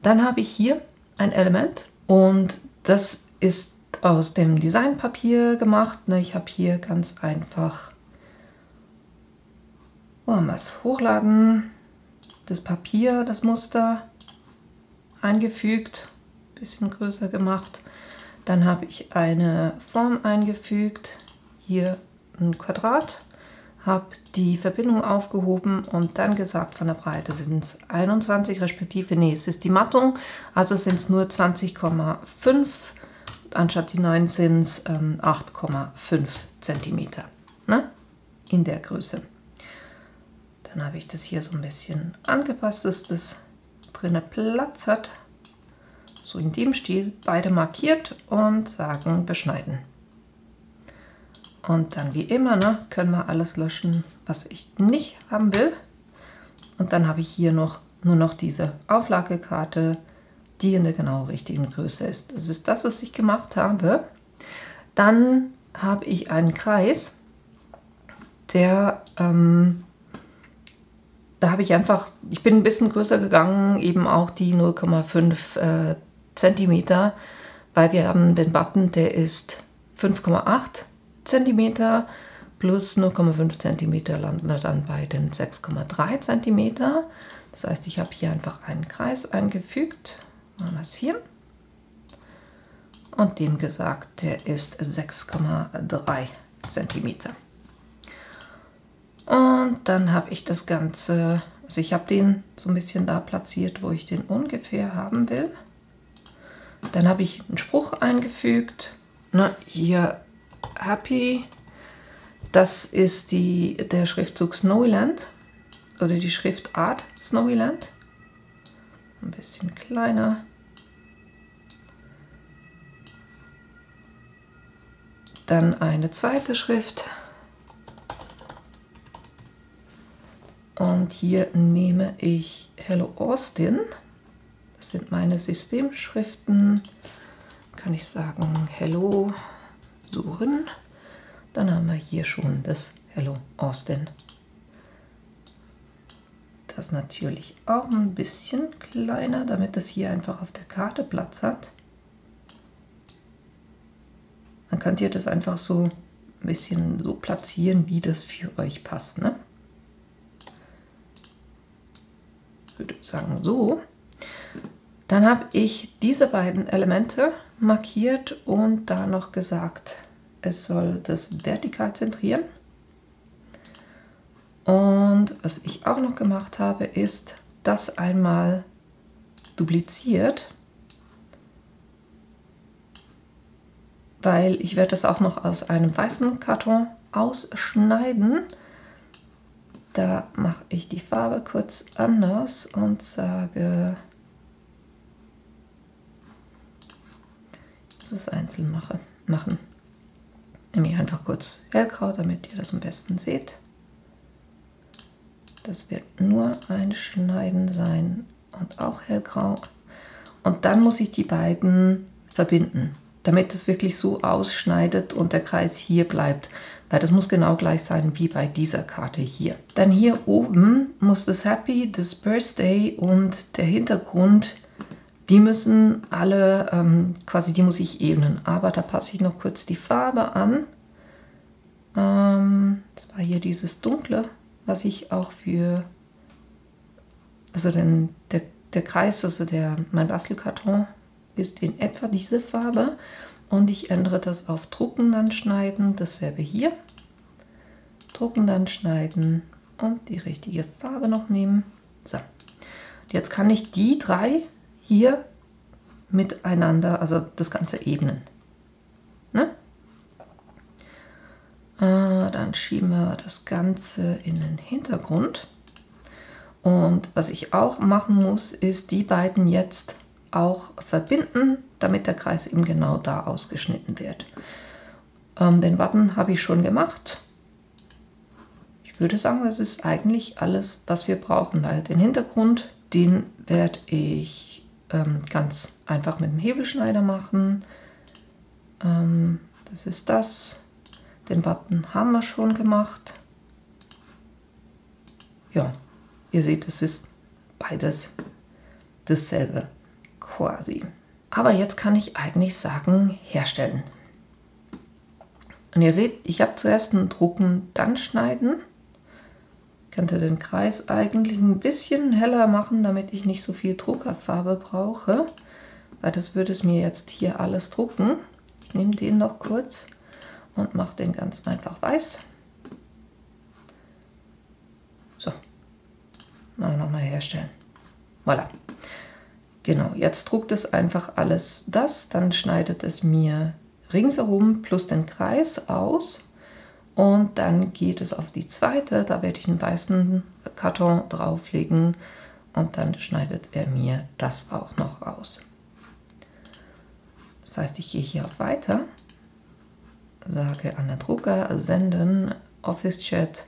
A: Dann habe ich hier ein Element und das ist aus dem Designpapier gemacht. Ich habe hier ganz einfach, was hochladen, das Papier, das Muster eingefügt, bisschen größer gemacht. Dann habe ich eine Form eingefügt, hier ein Quadrat, habe die Verbindung aufgehoben und dann gesagt, von der Breite sind es 21, respektive, nee, es ist die Mattung, also sind es nur 20,5, anstatt die 9 sind es 8,5 cm, ne? In der Größe. Dann habe ich das hier so ein bisschen angepasst, dass das drinnen Platz hat. So in dem Stil, beide markiert und sagen beschneiden. Und dann wie immer, ne, können wir alles löschen, was ich nicht haben will. Und dann habe ich hier nur noch diese Auflagekarte, die in der genau richtigen Größe ist. Das ist das, was ich gemacht habe. Dann habe ich einen Kreis, der da habe ich einfach, ich bin ein bisschen größer gegangen, eben auch die 0,5 cm, weil wir haben den Button, der ist 5,8 cm plus 0,5 cm landen wir dann bei den 6,3 cm. Das heißt, ich habe hier einfach einen Kreis eingefügt, machen wir es hier, und dem gesagt, der ist 6,3 cm. Und dann habe ich das Ganze, also ich habe den so ein bisschen da platziert, wo ich den ungefähr haben will. Dann habe ich einen Spruch eingefügt, ne, hier Happy, das ist der Schriftzug Snowyland oder die Schriftart Snowyland. Ein bisschen kleiner. Dann eine zweite Schrift. Und hier nehme ich Hello Austin. Das sind meine Systemschriften. Kann ich sagen Hello suchen. Dann haben wir hier schon das Hello Austin. Das natürlich auch ein bisschen kleiner, damit das hier einfach auf der Karte Platz hat. Dann könnt ihr das einfach so ein bisschen so platzieren, wie das für euch passt, ne? Ich würde sagen so. Dann habe ich diese beiden Elemente markiert und da noch gesagt, es soll das vertikal zentrieren. Und was ich auch noch gemacht habe, ist das einmal dupliziert, weil ich werde das auch noch aus einem weißen Karton ausschneiden. Da mache ich die Farbe kurz anders und sage, ich muss es einzeln machen. Nehme ich einfach kurz hellgrau, damit ihr das am besten seht. Das wird nur ein Schneiden sein und auch hellgrau. Und dann muss ich die beiden verbinden, damit es wirklich so ausschneidet und der Kreis hier bleibt. Weil das muss genau gleich sein wie bei dieser Karte hier. Dann hier oben muss das Happy, das Birthday und der Hintergrund, die müssen alle, quasi die muss ich ebnen. Aber da passe ich noch kurz die Farbe an. Das war hier dieses Dunkle, was ich auch für, also der Kreis, also mein Bastelkarton, ist in etwa diese Farbe. Und ich ändere das auf Drucken, dann schneiden. Dasselbe hier. Drucken, dann schneiden und die richtige Farbe noch nehmen. So. Jetzt kann ich die drei hier miteinander, also das Ganze ebnen. Ne? Dann schieben wir das Ganze in den Hintergrund. Und was ich auch machen muss, ist die beiden jetzt auch verbinden, damit der Kreis eben genau da ausgeschnitten wird. Den Button habe ich schon gemacht. Ich würde sagen, das ist eigentlich alles, was wir brauchen, weil den Hintergrund, den werde ich ganz einfach mit dem Hebelschneider machen. Das ist das. Den Button haben wir schon gemacht. Ja, ihr seht, es ist beides dasselbe quasi. Aber jetzt kann ich eigentlich sagen, herstellen. Und ihr seht, ich habe zuerst ein Drucken, dann schneiden. Ich könnte den Kreis eigentlich ein bisschen heller machen, damit ich nicht so viel Druckerfarbe brauche, weil das würde es mir jetzt hier alles drucken. Ich nehme den noch kurz und mache den ganz einfach weiß. So, mal nochmal herstellen. Voilà. Genau, jetzt druckt es einfach alles das, dann schneidet es mir ringsherum plus den Kreis aus und dann geht es auf die zweite, da werde ich einen weißen Karton drauflegen und dann schneidet er mir das auch noch aus. Das heißt, ich gehe hier auf Weiter, sage an den Drucker senden, Office Chat,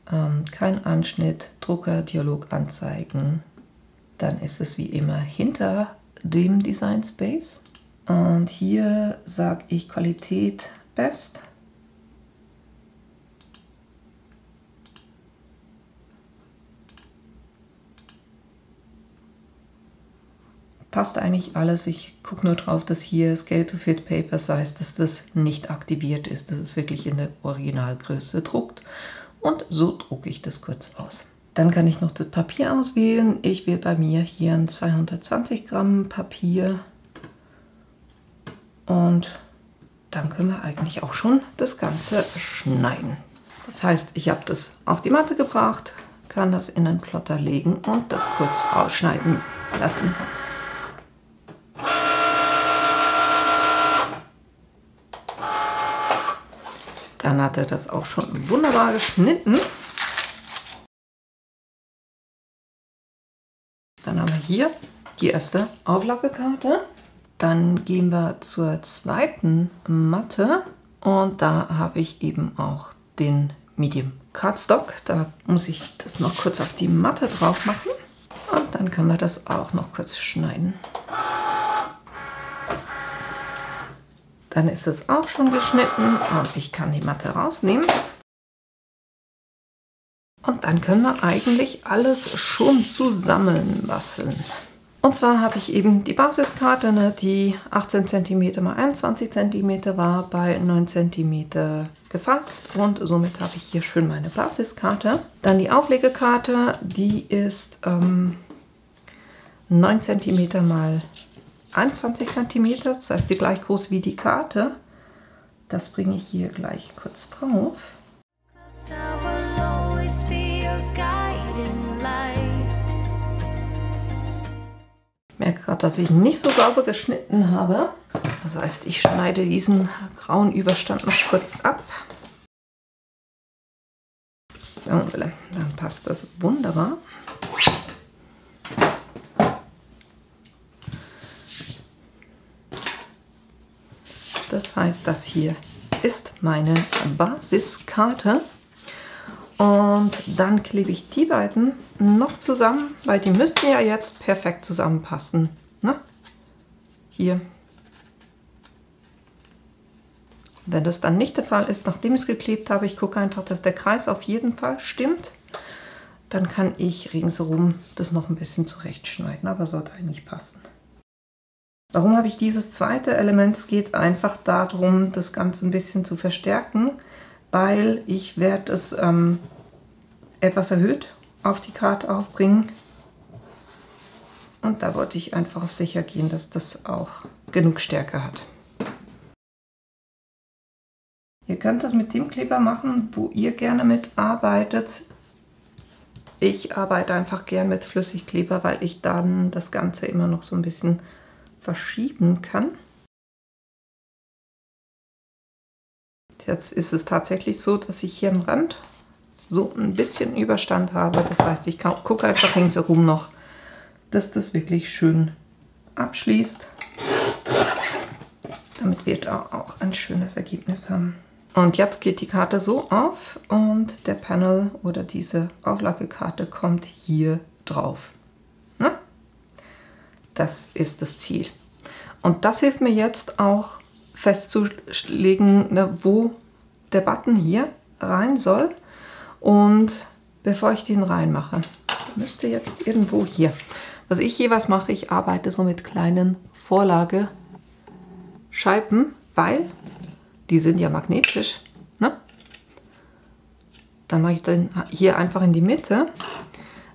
A: kein Anschnitt, Drucker, Dialog anzeigen. Dann ist es wie immer hinter dem Design Space. Und hier sage ich Qualität Best. Passt eigentlich alles. Ich gucke nur drauf, dass hier Scale to Fit Paper heißt, dass das nicht aktiviert ist, dass es wirklich in der Originalgröße druckt. Und so drucke ich das kurz aus. Dann kann ich noch das Papier auswählen. Ich wähle bei mir hier ein 220 Gramm Papier. Und dann können wir eigentlich auch schon das Ganze schneiden. Das heißt, ich habe das auf die Matte gebracht, kann das in den Plotter legen und das kurz ausschneiden lassen. Dann hat er das auch schon wunderbar geschnitten. Dann haben wir hier die erste Auflagekarte. Dann gehen wir zur zweiten Matte und da habe ich eben auch den Medium Cardstock. Da muss ich das noch kurz auf die Matte drauf machen und dann können wir das auch noch kurz schneiden. Dann ist es auch schon geschnitten und ich kann die Matte rausnehmen. Und dann können wir eigentlich alles schon zusammenbasteln. Und zwar habe ich eben die Basiskarte, ne, die 18 cm x 21 cm war, bei 9 cm gefasst. Und somit habe ich hier schön meine Basiskarte. Dann die Auflegekarte, die ist 9 cm x 21 cm, das heißt die gleich groß wie die Karte. Das bringe ich hier gleich kurz drauf. Ich merke gerade, dass ich nicht so sauber geschnitten habe. Das heißt, ich schneide diesen grauen Überstand noch kurz ab. So, dann passt das wunderbar. Das heißt, das hier ist meine Basiskarte. Und dann klebe ich die beiden noch zusammen, weil die müssten ja jetzt perfekt zusammenpassen. Ne? Hier. Wenn das dann nicht der Fall ist, nachdem ich es geklebt habe, ich gucke einfach, dass der Kreis auf jeden Fall stimmt. Dann kann ich ringsherum das noch ein bisschen zurechtschneiden, aber sollte eigentlich passen. Warum habe ich dieses zweite Element? Es geht einfach darum, das Ganze ein bisschen zu verstärken, weil ich werde es etwas erhöht auf die Karte aufbringen. Und da wollte ich einfach auf sicher gehen, dass das auch genug Stärke hat. Ihr könnt das mit dem Kleber machen, wo ihr gerne mitarbeitet. Ich arbeite einfach gern mit Flüssigkleber, weil ich dann das Ganze immer noch so ein bisschen verschieben kann. Jetzt ist es tatsächlich so, dass ich hier am Rand so ein bisschen Überstand habe. Das heißt, ich gucke einfach ringsherum noch, dass das wirklich schön abschließt, damit wir da auch ein schönes Ergebnis haben. Und jetzt geht die Karte so auf und der Panel oder diese Auflagekarte kommt hier drauf. Ne? Das ist das Ziel. Und das hilft mir jetzt auch festzulegen, ne, wo der Button hier rein soll. Und bevor ich den reinmache, müsste jetzt irgendwo hier. Was ich jeweils mache, ich arbeite so mit kleinen Vorlagescheiben, weil die sind ja magnetisch. Ne? Dann mache ich den hier einfach in die Mitte,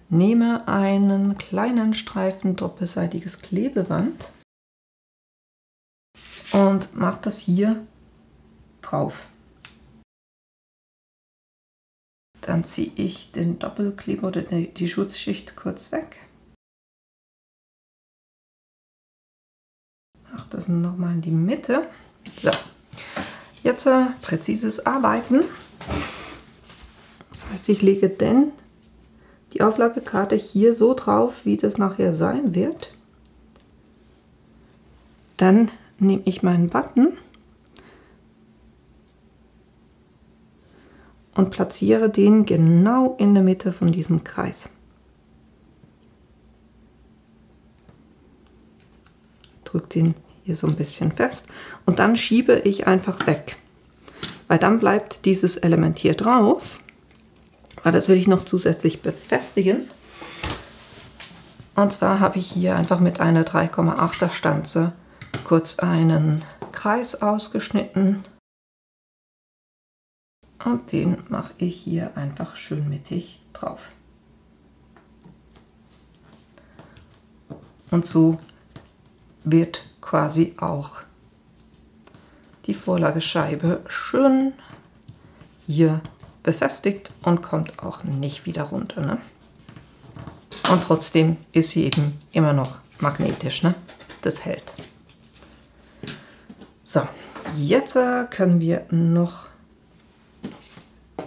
A: nehme einen kleinen Streifen doppelseitiges Klebeband und mache das hier drauf. Dann ziehe ich den Doppelkleber oder die Schutzschicht kurz weg. Mache das nochmal in die Mitte. So, jetzt präzises Arbeiten. Das heißt, ich lege dann die Auflagekarte hier so drauf, wie das nachher sein wird. Dann nehme ich meinen Button und platziere den genau in der Mitte von diesem Kreis. Drücke den hier so ein bisschen fest und dann schiebe ich einfach weg, weil dann bleibt dieses Element hier drauf. Aber das will ich noch zusätzlich befestigen. Und zwar habe ich hier einfach mit einer 3,8er Stanze kurz einen Kreis ausgeschnitten. Und den mache ich hier einfach schön mittig drauf. Und so wird quasi auch die Vorlagescheibe schön hier befestigt und kommt auch nicht wieder runter. Ne? Und trotzdem ist sie eben immer noch magnetisch. Ne? Das hält. So, jetzt können wir noch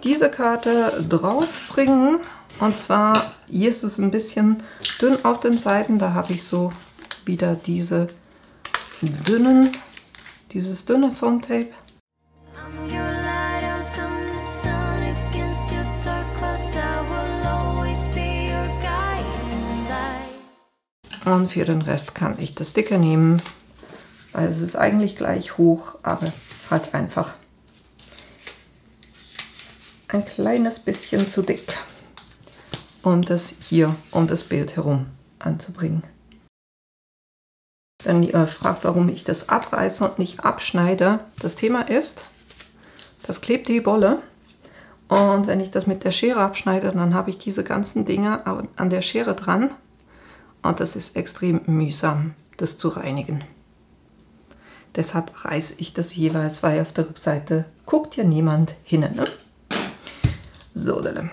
A: diese Karte drauf bringen. Und zwar, hier ist es ein bisschen dünn auf den Seiten. Da habe ich so wieder dieses dünne Foam-Tape. Und für den Rest kann ich das dicke nehmen, weil es ist eigentlich gleich hoch, aber halt einfach ein kleines bisschen zu dick, um das hier um das Bild herum anzubringen. Wenn ihr euch fragt, warum ich das abreiße und nicht abschneide, das Thema ist, das klebt die Wolle und wenn ich das mit der Schere abschneide, dann habe ich diese ganzen Dinge an der Schere dran und das ist extrem mühsam, das zu reinigen. Deshalb reiße ich das jeweils, weil auf der Rückseite guckt ja niemand hin. Ne? So, dann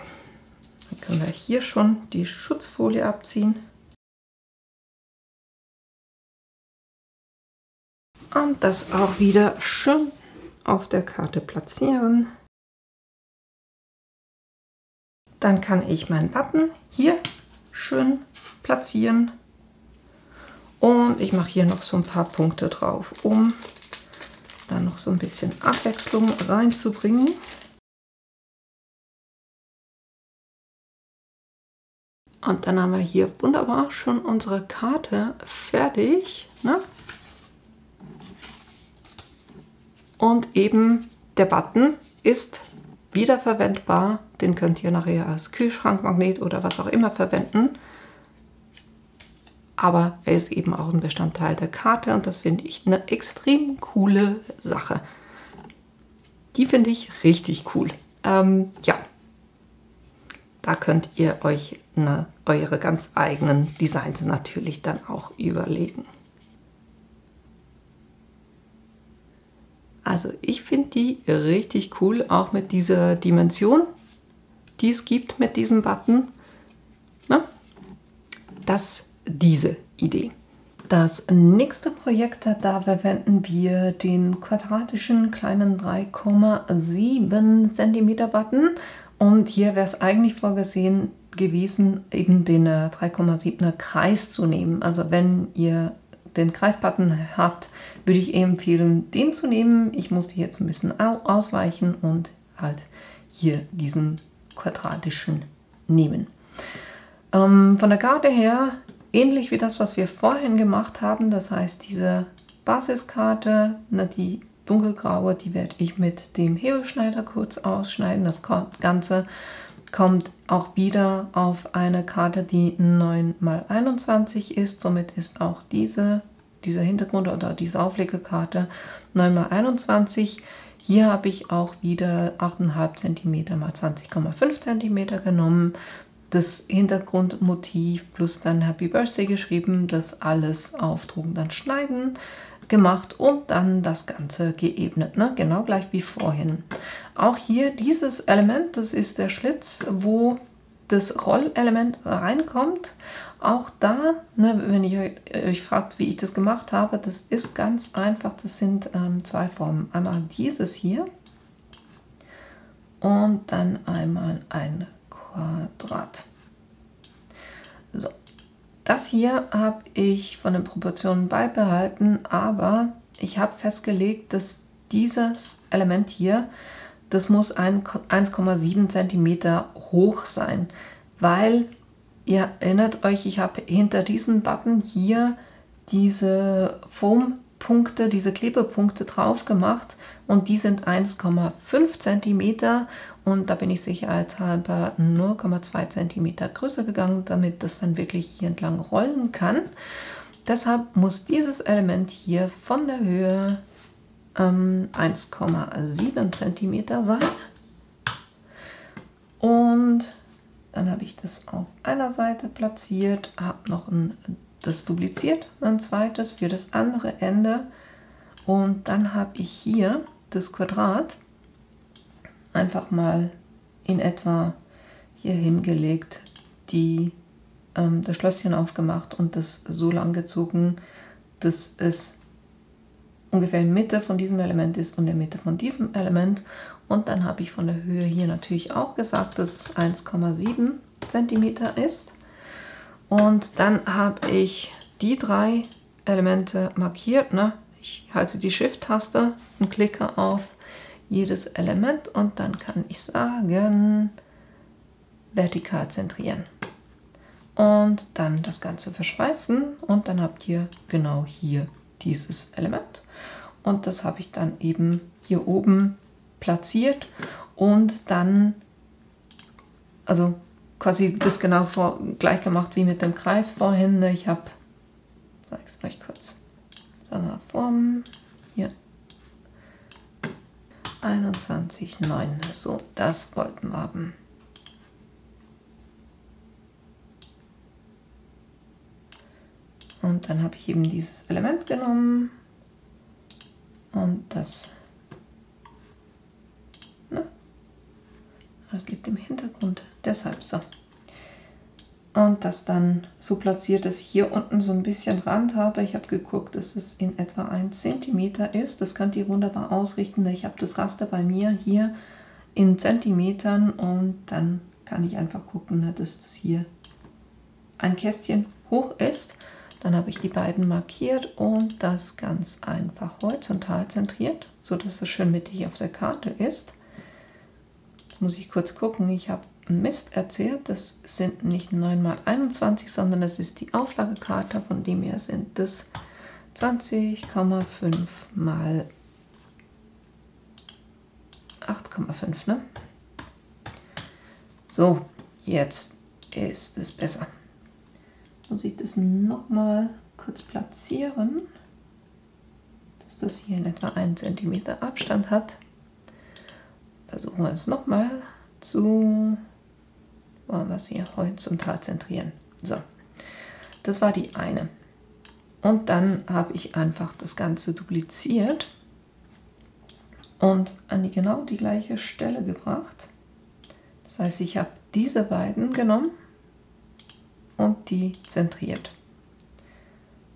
A: können wir hier schon die Schutzfolie abziehen. Und das auch wieder schön auf der Karte platzieren. Dann kann ich meinen Button hier schön platzieren. Und ich mache hier noch so ein paar Punkte drauf, um dann noch so ein bisschen Abwechslung reinzubringen. Und dann haben wir hier wunderbar schon unsere Karte fertig. Ne? Und eben der Button ist wiederverwendbar. Den könnt ihr nachher als Kühlschrankmagnet oder was auch immer verwenden. Aber er ist eben auch ein Bestandteil der Karte und das finde ich eine extrem coole Sache. Die finde ich richtig cool. Ja, da könnt ihr euch eure ganz eigenen Designs natürlich dann auch überlegen. Also ich finde die richtig cool, auch mit dieser Dimension, die es gibt mit diesem Button. Na, diese Idee. Das nächste Projekt, da verwenden wir den quadratischen kleinen 3,7 cm Button. Und hier wäre es eigentlich vorgesehen gewesen, eben den 3,7er Kreis zu nehmen. Also wenn ihr den Kreisbutton habt, würde ich empfehlen, den zu nehmen. Ich musste jetzt ein bisschen ausweichen und halt hier diesen quadratischen nehmen. Von der Karte her ähnlich wie das, was wir vorhin gemacht haben. Das heißt, diese Basiskarte, die dunkelgraue, die werde ich mit dem Hebelschneider kurz ausschneiden. Das Ganze kommt auch wieder auf eine Karte, die 9×21 ist. Somit ist auch dieser Hintergrund oder diese Auflegekarte 9×21. Hier habe ich auch wieder 8,5 cm x 20,5 cm genommen. Das Hintergrundmotiv plus dann Happy Birthday geschrieben, das alles aufdrucken, dann schneiden gemacht und dann das Ganze geebnet, ne? Genau gleich wie vorhin. Auch hier dieses Element, das ist der Schlitz, wo das Rollelement reinkommt. Auch da, ne, wenn ihr euch fragt, wie ich das gemacht habe, das ist ganz einfach. Das sind zwei Formen. Einmal dieses hier und dann einmal ein Quadrat. So, das hier habe ich von den Proportionen beibehalten, aber ich habe festgelegt, dass dieses Element hier, das muss 1,7 cm hoch sein, weil ihr erinnert euch, ich habe hinter diesem Button hier diese Foampunkte, diese Klebepunkte drauf gemacht und die sind 1,5 cm und da bin ich sicherheitshalber 0,2 cm größer gegangen, damit das dann wirklich hier entlang rollen kann. Deshalb muss dieses Element hier von der Höhe 1,7 cm sein. Und dann habe ich das auf einer Seite platziert, habe noch das dupliziert, ein zweites für das andere Ende. Und dann habe ich hier das Quadrat einfach mal in etwa hier hingelegt, das Schlösschen aufgemacht und das so lang gezogen, dass es ungefähr in Mitte von diesem Element ist und in der Mitte von diesem Element. Und dann habe ich von der Höhe hier natürlich auch gesagt, dass es 1,7 cm ist. Und dann habe ich die drei Elemente markiert. Ne? Ich halte die Shift-Taste und klicke auf jedes Element und dann kann ich sagen, vertikal zentrieren. Und dann das Ganze verschweißen und dann habt ihr genau hier dieses Element. Und das habe ich dann eben hier oben platziert und dann, also quasi das genau gleich gemacht wie mit dem Kreis vorhin. Ich habe, sage es euch kurz, sagen wir Form, hier 21,9, so, das wollten wir haben. Und dann habe ich eben dieses Element genommen und das, ne? Das liegt im Hintergrund, deshalb so. Und das dann so platziert, dass ich hier unten so ein bisschen Rand habe. Ich habe geguckt, dass es in etwa 1 cm ist. Das könnt ihr wunderbar ausrichten. Ich habe das Raster bei mir hier in Zentimetern und dann kann ich einfach gucken, dass das hier ein Kästchen hoch ist. Dann habe ich die beiden markiert und das ganz einfach horizontal zentriert, sodass es schön mittig auf der Karte ist. Jetzt muss ich kurz gucken, ich habe Mist erzählt, das sind nicht 9×21, sondern das ist die Auflagekarte, von dem her sind das 20,5 mal 8,5, ne? So, jetzt ist es besser. Muss ich das nochmal kurz platzieren, dass das hier in etwa 1 cm Abstand hat. Versuchen wir es nochmal zu wollen wir es hier horizontal zentrieren. So, das war die eine. Und dann habe ich einfach das Ganze dupliziert und an genau die gleiche Stelle gebracht. Das heißt, ich habe diese beiden genommen und die zentriert.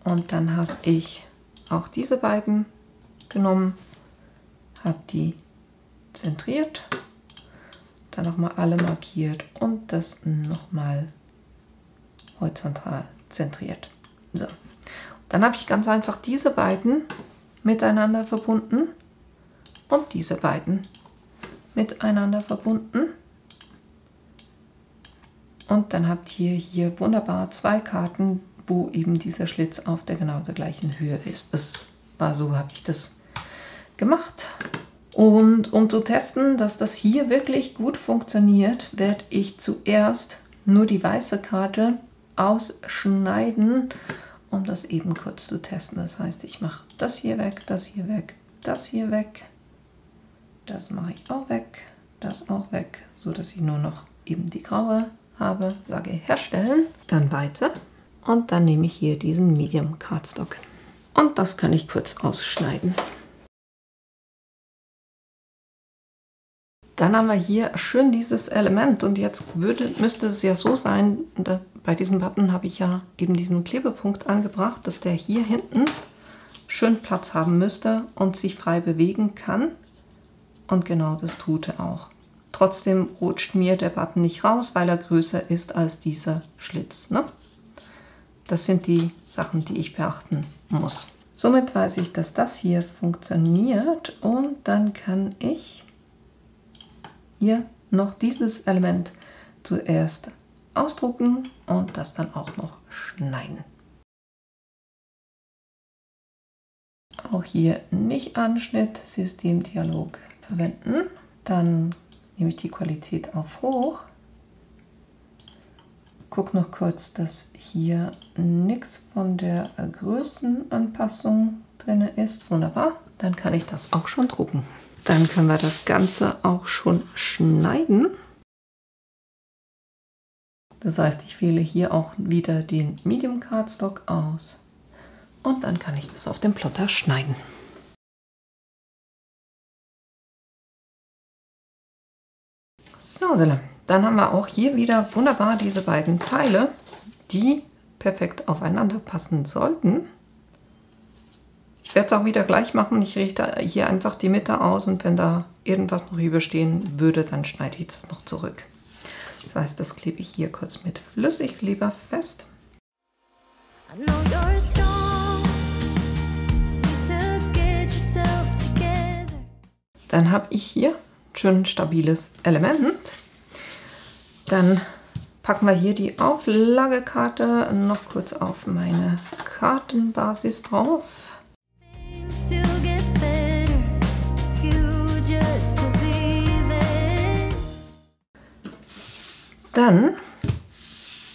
A: Und dann habe ich auch diese beiden genommen, habe die zentriert, dann nochmal alle markiert und das nochmal horizontal zentriert. So, dann habe ich ganz einfach diese beiden miteinander verbunden und diese beiden miteinander verbunden. Und dann habt ihr hier wunderbar zwei Karten, wo eben dieser Schlitz auf der genau der gleichen Höhe ist. Das war so, habe ich das gemacht. Und um zu testen, dass das hier wirklich gut funktioniert, werde ich zuerst nur die weiße Karte ausschneiden, um das eben kurz zu testen. Das heißt, ich mache das hier weg, das hier weg, das hier weg. Das mache ich auch weg, das auch weg, so dass ich nur noch eben die graue habe. Sage herstellen, dann weiter und dann nehme ich hier diesen Medium Cardstock. Und das kann ich kurz ausschneiden. Dann haben wir hier schön dieses Element und jetzt müsste es ja so sein, bei diesem Button habe ich ja eben diesen Klebepunkt angebracht, dass der hier hinten schön Platz haben müsste und sich frei bewegen kann. Und genau das tut er auch. Trotzdem rutscht mir der Button nicht raus, weil er größer ist als dieser Schlitz. Ne? Das sind die Sachen, die ich beachten muss. Somit weiß ich, dass das hier funktioniert und dann kann ich hier noch dieses Element zuerst ausdrucken und das dann auch noch schneiden. Auch hier nicht Anschnitt, Systemdialog verwenden. Dann nehme ich die Qualität auf hoch. Gucke noch kurz, dass hier nichts von der Größenanpassung drin ist. Wunderbar, dann kann ich das auch schon drucken. Dann können wir das Ganze auch schon schneiden. Das heißt, ich wähle hier auch wieder den Medium Cardstock aus und dann kann ich das auf dem Plotter schneiden. So, dann haben wir auch hier wieder wunderbar diese beiden Teile, die perfekt aufeinander passen sollten. Ich werde es auch wieder gleich machen. Ich richte hier einfach die Mitte aus und wenn da irgendwas noch überstehen würde, dann schneide ich das noch zurück. Das heißt, das klebe ich hier kurz mit Flüssigkleber fest. Dann habe ich hier schön ein stabiles Element. Dann packen wir hier die Auflagekarte noch kurz auf meine Kartenbasis drauf. Dann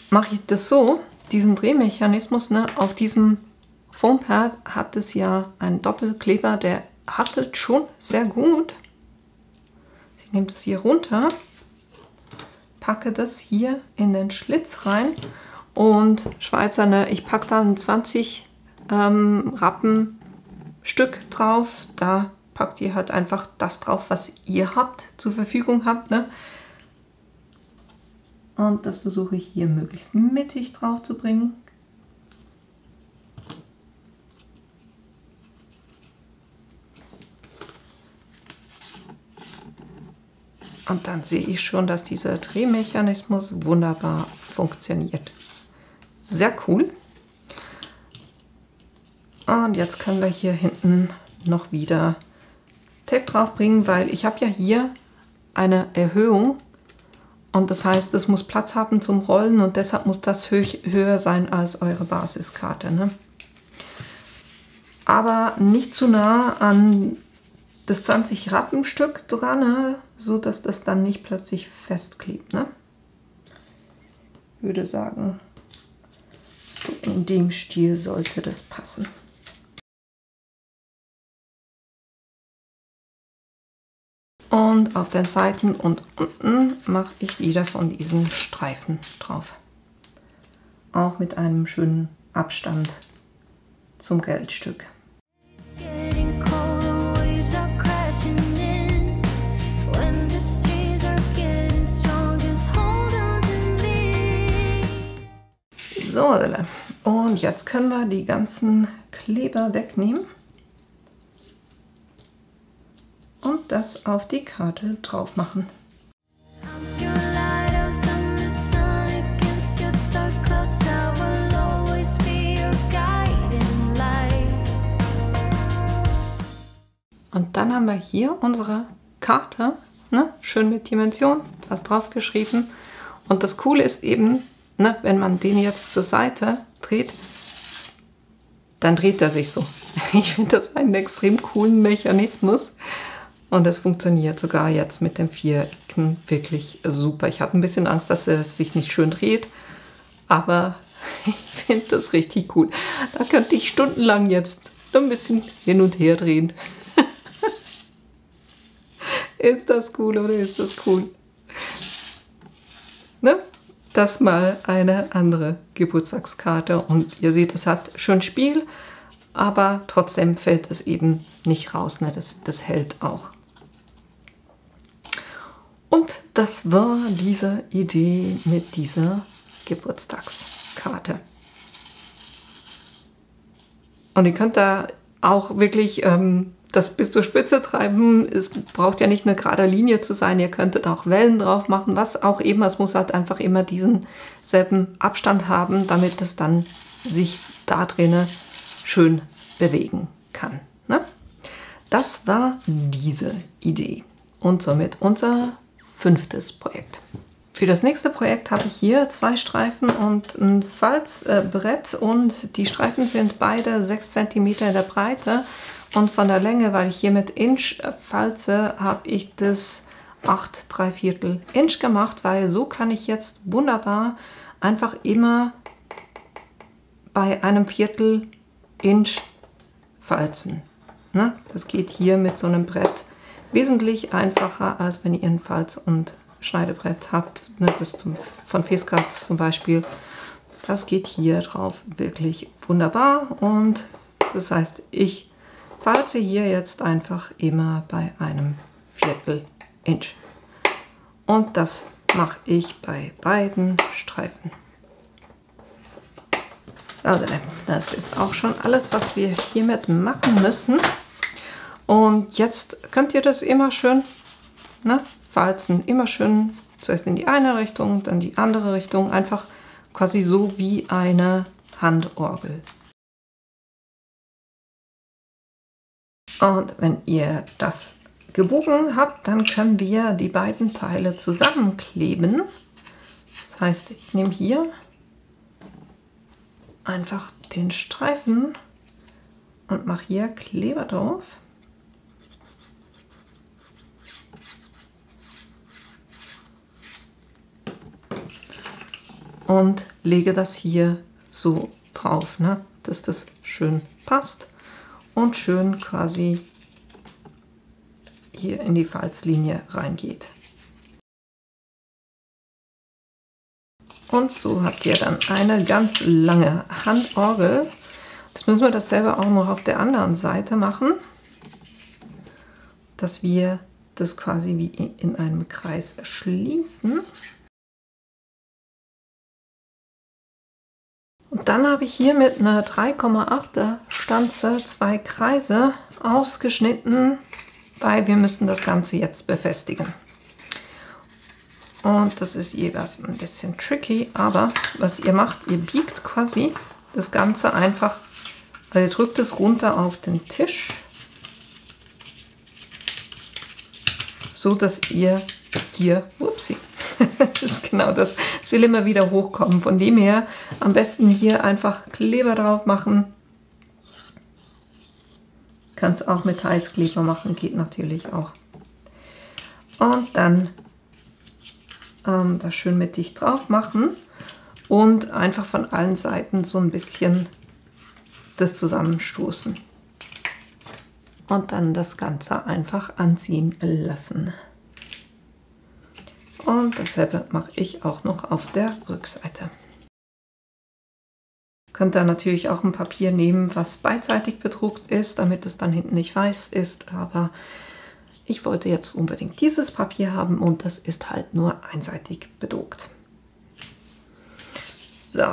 A: mache ich das so, diesen Drehmechanismus, ne, auf diesem Foampad hat es ja einen Doppelkleber, der haftet schon sehr gut. Ich nehme das hier runter, packe das hier in den Schlitz rein und Schweizer, ne, ich packe da ein 20 Rappen Stück drauf. Da packt ihr halt einfach das drauf, was ihr habt, zur Verfügung habt. Ne? Und das versuche ich hier möglichst mittig drauf zu bringen. Und dann sehe ich schon, dass dieser Drehmechanismus wunderbar funktioniert. Sehr cool. Und jetzt können wir hier hinten noch wieder Tape drauf bringen, weil ich habe ja hier eine Erhöhung. Und das heißt, es muss Platz haben zum Rollen und deshalb muss das höher sein als eure Basiskarte. Ne? Aber nicht zu nah an das 20 Rappenstück dran, ne? So dass das dann nicht plötzlich festklebt. Ne? Ich würde sagen, in dem Stil sollte das passen. Und und auf den Seiten und unten mache ich wieder von diesen Streifen drauf. Auch mit einem schönen Abstand zum Geldstück. So, und jetzt können wir die ganzen Kleber wegnehmen und das auf die Karte drauf machen. Und dann haben wir hier unsere Karte, ne? Schön mit Dimension, was drauf geschrieben. Und das Coole ist eben, ne, wenn man den jetzt zur Seite dreht, dann dreht er sich so. Ich finde das einen extrem coolen Mechanismus. Und es funktioniert sogar jetzt mit dem Vierecken wirklich super. Ich hatte ein bisschen Angst, dass er sich nicht schön dreht, aber ich finde das richtig cool. Da könnte ich stundenlang jetzt ein bisschen hin und her drehen. Ist das cool oder ist das cool? Ne? Das mal eine andere Geburtstagskarte. Und ihr seht, es hat schon Spiel, aber trotzdem fällt es eben nicht raus. Ne? Das hält auch. Und das war diese Idee mit dieser Geburtstagskarte. Und ihr könnt da auch wirklich das bis zur Spitze treiben. Es braucht ja nicht eine gerade Linie zu sein. Ihr könntet auch Wellen drauf machen, was auch immer. Es muss halt einfach immer diesen selben Abstand haben, damit es dann sich da drinnen schön bewegen kann. Ne? Das war diese Idee und somit unser 5. Projekt. Für das nächste Projekt habe ich hier 2 Streifen und ein Falzbrett und die Streifen sind beide 6 cm in der Breite und von der Länge, weil ich hier mit Inch falze, habe ich das 8¾ Inch gemacht, weil so kann ich jetzt wunderbar einfach immer bei einem Viertel Inch falzen. Ne? Das geht hier mit so einem Brett wesentlich einfacher, als wenn ihr ein Falz- und Schneidebrett habt. Ne? Das von Fiskars zum Beispiel. Das geht hier drauf wirklich wunderbar. Und das heißt, ich falze hier jetzt einfach immer bei einem Viertel Inch. Und das mache ich bei beiden Streifen. So, das ist auch schon alles, was wir hiermit machen müssen. Und jetzt könnt ihr das immer schön, ne, falzen, immer schön zuerst in die eine Richtung, dann die andere Richtung, einfach quasi so wie eine Handorgel. Und wenn ihr das gebogen habt, dann können wir die beiden Teile zusammenkleben. Das heißt, ich nehme hier einfach den Streifen und mache hier Kleber drauf. Und lege das hier so drauf, ne, dass das schön passt und schön quasi hier in die Falzlinie reingeht. Und so habt ihr dann eine ganz lange Handorgel. Jetzt müssen wir dasselbe auch noch auf der anderen Seite machen, dass wir das quasi wie in einem Kreis schließen. Und dann habe ich hier mit einer 3,8er Stanze 2 Kreise ausgeschnitten, weil wir müssen das Ganze jetzt befestigen. Und das ist jeweils ein bisschen tricky, aber was ihr macht, ihr biegt quasi das Ganze einfach, also ihr drückt es runter auf den Tisch, so dass ihr hier, upsie, das ist genau das, es will immer wieder hochkommen. Von dem her am besten hier einfach Kleber drauf machen. Kannst auch mit Heißkleber machen, geht natürlich auch. Und dann das schön mittig drauf machen und einfach von allen Seiten so ein bisschen das zusammenstoßen. Und dann das Ganze einfach anziehen lassen. Und dasselbe mache ich auch noch auf der Rückseite. Könnt ihr natürlich auch ein Papier nehmen, was beidseitig bedruckt ist, damit es dann hinten nicht weiß ist. Aber ich wollte jetzt unbedingt dieses Papier haben und das ist halt nur einseitig bedruckt. So,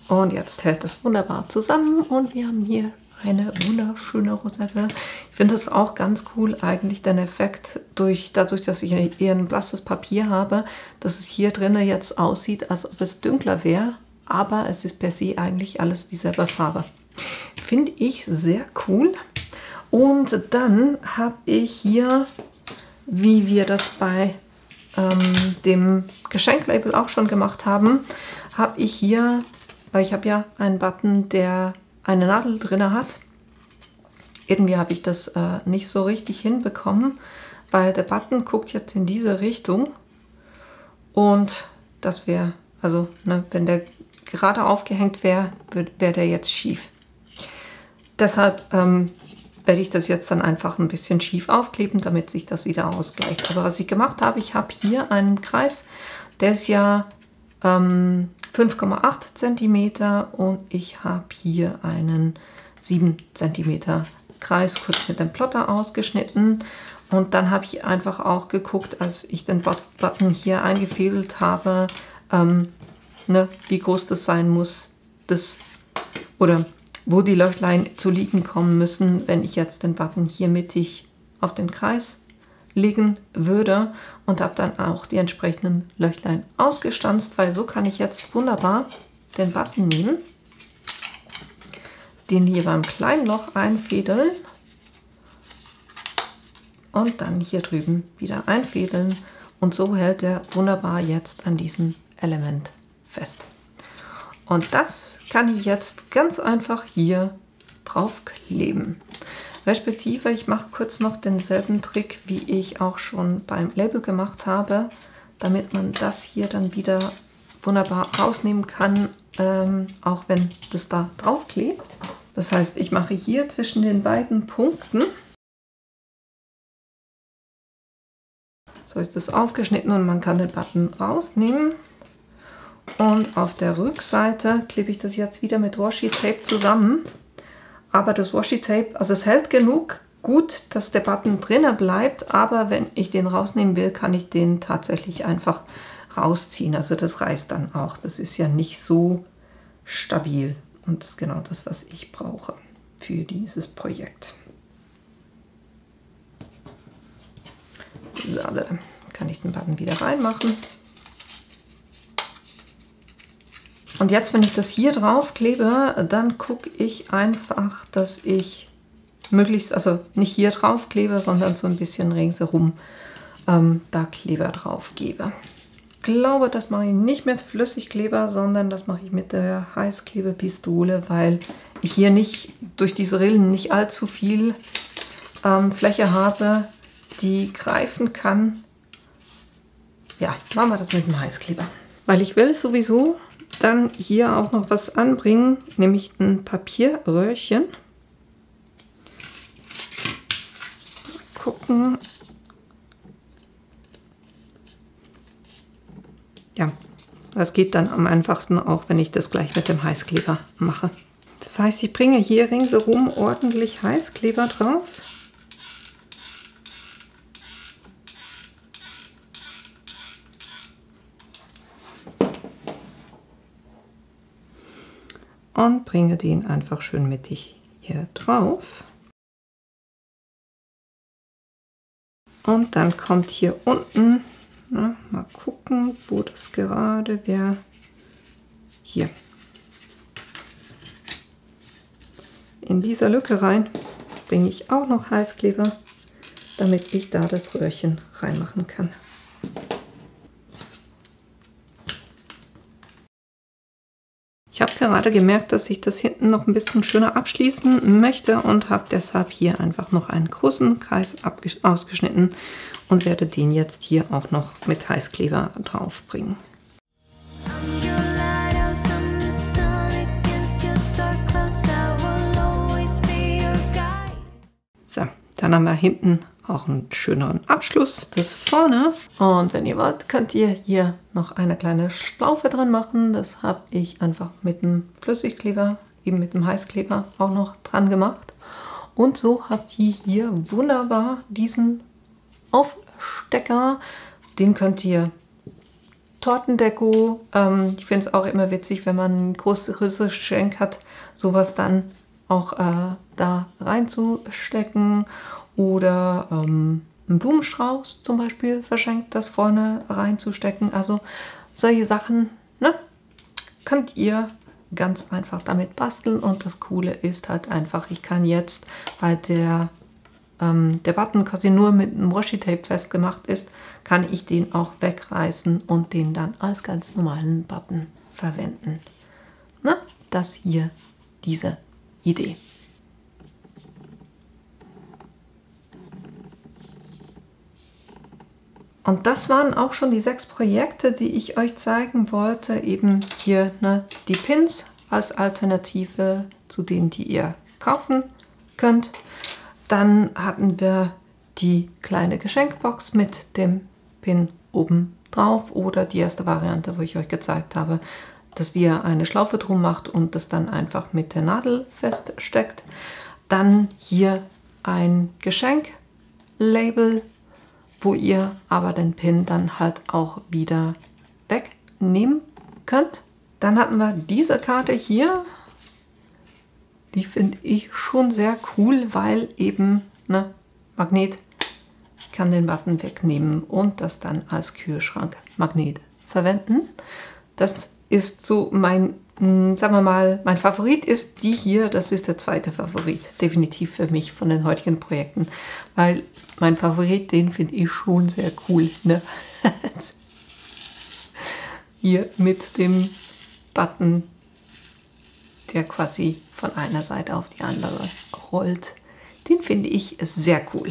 A: und jetzt hält das wunderbar zusammen und wir haben hier eine wunderschöne Rosette. Ich finde es auch ganz cool eigentlich, den Effekt, dadurch, dass ich eher ein blasses Papier habe, dass es hier drinnen jetzt aussieht, als ob es dunkler wäre, aber es ist per se eigentlich alles dieselbe Farbe. Finde ich sehr cool. Und dann habe ich hier, wie wir das bei dem Geschenklabel auch schon gemacht haben, habe ich hier, weil ich habe ja einen Button, der eine Nadel drin hat. Irgendwie habe ich das nicht so richtig hinbekommen, weil der Button guckt jetzt in diese Richtung und das wäre, also ne, wenn der gerade aufgehängt wäre, wäre der jetzt schief. Deshalb werde ich das jetzt dann einfach ein bisschen schief aufkleben, damit sich das wieder ausgleicht. Aber was ich gemacht habe, ich habe hier einen Kreis, der ist ja 5,8 cm und ich habe hier einen 7 cm Kreis kurz mit dem Plotter ausgeschnitten. Und dann habe ich einfach auch geguckt, als ich den Button hier eingefädelt habe, ne, wie groß das sein muss, oder wo die Löchlein zu liegen kommen müssen, wenn ich jetzt den Button hier mittig auf den Kreis legen würde, und habe dann auch die entsprechenden Löchlein ausgestanzt, weil so kann ich jetzt wunderbar den Button nehmen, den hier beim kleinen Loch einfädeln und dann hier drüben wieder einfädeln, und so hält er wunderbar jetzt an diesem Element fest. Und das kann ich jetzt ganz einfach hier drauf kleben. Respektive, ich mache kurz noch denselben Trick, wie ich auch schon beim Label gemacht habe, damit man das hier dann wieder wunderbar rausnehmen kann, auch wenn das da drauf klebt. Das heißt, ich mache hier zwischen den beiden Punkten, so ist es aufgeschnitten und man kann den Button rausnehmen. Und auf der Rückseite klebe ich das jetzt wieder mit Washi Tape zusammen. Aber das Washi Tape, also es hält genug gut, dass der Button drinnen bleibt, aber wenn ich den rausnehmen will, kann ich den tatsächlich einfach rausziehen. Also das reißt dann auch. Das ist ja nicht so stabil. Und das ist genau das, was ich brauche für dieses Projekt. So, dann kann ich den Button wieder reinmachen. Und jetzt, wenn ich das hier drauf klebe, dann gucke ich einfach, dass ich möglichst, also nicht hier drauf klebe, sondern so ein bisschen ringsherum da Kleber drauf gebe. Ich glaube, das mache ich nicht mit Flüssigkleber, sondern das mache ich mit der Heißklebepistole, weil ich hier nicht durch diese Rillen nicht allzu viel Fläche habe, die greifen kann. Ja, machen wir das mit dem Heißkleber. Weil ich will sowieso dann hier auch noch was anbringen, nämlich ein Papierröhrchen. Mal gucken. Ja, das geht dann am einfachsten auch, wenn ich das gleich mit dem Heißkleber mache. Das heißt, ich bringe hier ringsherum ordentlich Heißkleber drauf. Und bringe den einfach schön mittig hier drauf. Und dann kommt hier unten, na, mal gucken, wo das gerade wäre. Hier. In dieser Lücke rein bringe ich auch noch Heißkleber, damit ich da das Röhrchen reinmachen kann. Ich habe gerade gemerkt, dass ich das hinten noch ein bisschen schöner abschließen möchte und habe deshalb hier einfach noch einen großen Kreis ausgeschnitten und werde den jetzt hier auch noch mit Heißkleber drauf bringen. So, dann haben wir hinten auch einen schöneren Abschluss, das vorne. Und wenn ihr wollt, könnt ihr hier noch eine kleine Schlaufe drin machen. Das habe ich einfach mit dem Flüssigkleber, eben mit dem Heißkleber auch noch dran gemacht. Und so habt ihr hier wunderbar diesen Aufstecker. Den könnt ihr Tortendeko, ich finde es auch immer witzig, wenn man ein großes Geschenk hat, sowas dann auch da reinzustecken. Oder einen Blumenstrauß zum Beispiel verschenkt, das vorne reinzustecken. Also solche Sachen, ne, könnt ihr ganz einfach damit basteln. Und das Coole ist halt einfach, ich kann jetzt, weil der Button quasi nur mit einem Washi-Tape festgemacht ist, kann ich den auch wegreißen und den dann als ganz normalen Button verwenden. Ne? Das hier, diese Idee. Und das waren auch schon die 6 Projekte, die ich euch zeigen wollte. Eben hier, ne, die Pins als Alternative zu denen, die ihr kaufen könnt. Dann hatten wir die kleine Geschenkbox mit dem Pin oben drauf oder die erste Variante, wo ich euch gezeigt habe, dass ihr eine Schlaufe drum macht und das dann einfach mit der Nadel feststeckt. Dann hier ein Geschenklabel, wo ihr aber den Pin dann halt auch wieder wegnehmen könnt. Dann hatten wir diese Karte hier. Die finde ich schon sehr cool, weil eben, ne, Magnet, ich kann den Button wegnehmen und das dann als Kühlschrankmagnet verwenden. Das ist so mein, sagen wir mal, mein Favorit ist die hier. Das ist der zweite Favorit, definitiv für mich von den heutigen Projekten, weil mein Favorit, den finde ich schon sehr cool, ne? Hier mit dem Button, der quasi von einer Seite auf die andere rollt. Den finde ich sehr cool.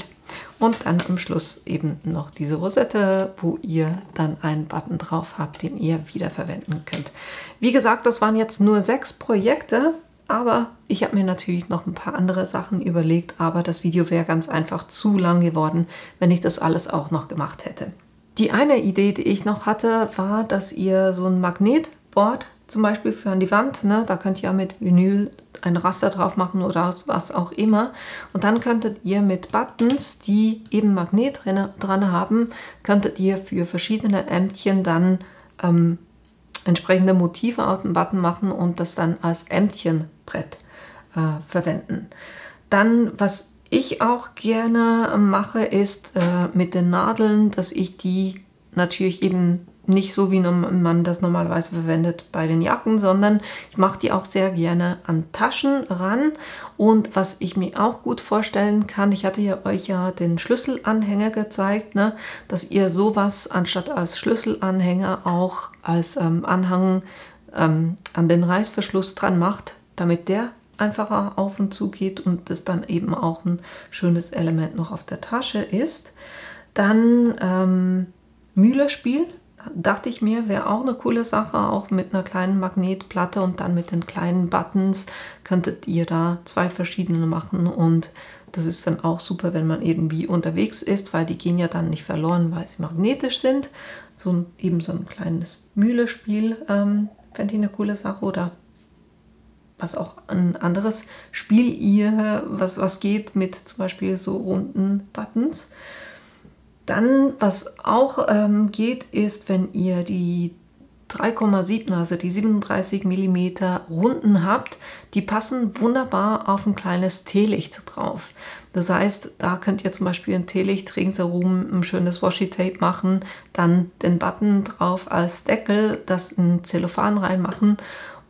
A: Und dann am Schluss eben noch diese Rosette, wo ihr dann einen Button drauf habt, den ihr wiederverwenden könnt. Wie gesagt, das waren jetzt nur 6 Projekte, aber ich habe mir natürlich noch ein paar andere Sachen überlegt, aber das Video wäre ganz einfach zu lang geworden, wenn ich das alles auch noch gemacht hätte. Die eine Idee, die ich noch hatte, war, dass ihr so ein Magnetboard zum Beispiel für an die Wand, ne, da könnt ihr mit Vinyl ein Raster drauf machen oder was auch immer. Und dann könntet ihr mit Buttons, die eben Magnet dran haben, könntet ihr für verschiedene Ämtchen dann entsprechende Motive auf den Button machen und das dann als Ämtchenbrett verwenden. Dann, was ich auch gerne mache, ist mit den Nadeln, dass ich die natürlich eben nicht so, wie man das normalerweise verwendet bei den Jacken, sondern ich mache die auch sehr gerne an Taschen ran. Und was ich mir auch gut vorstellen kann, ich hatte ja euch ja den Schlüsselanhänger gezeigt, ne, dass ihr sowas anstatt als Schlüsselanhänger auch als Anhang an den Reißverschluss dran macht, damit der einfacher auf und zu geht und das dann eben auch ein schönes Element noch auf der Tasche ist. Dann Mühlerspiel. Dachte ich mir, wäre auch eine coole Sache, auch mit einer kleinen Magnetplatte und dann mit den kleinen Buttons könntet ihr da 2 verschiedene machen und das ist dann auch super, wenn man irgendwie unterwegs ist, weil die gehen ja dann nicht verloren, weil sie magnetisch sind. So eben so ein kleines Mühlespiel fände ich eine coole Sache oder was auch ein anderes Spiel ihr, was geht mit zum Beispiel so runden Buttons. Dann, was auch geht, ist, wenn ihr die 3,7, also die 37 mm Runden habt, die passen wunderbar auf ein kleines Teelicht drauf. Das heißt, da könnt ihr zum Beispiel ein Teelicht ringsherum ein schönes Washi-Tape machen, dann den Button drauf als Deckel, das ein Zellophan reinmachen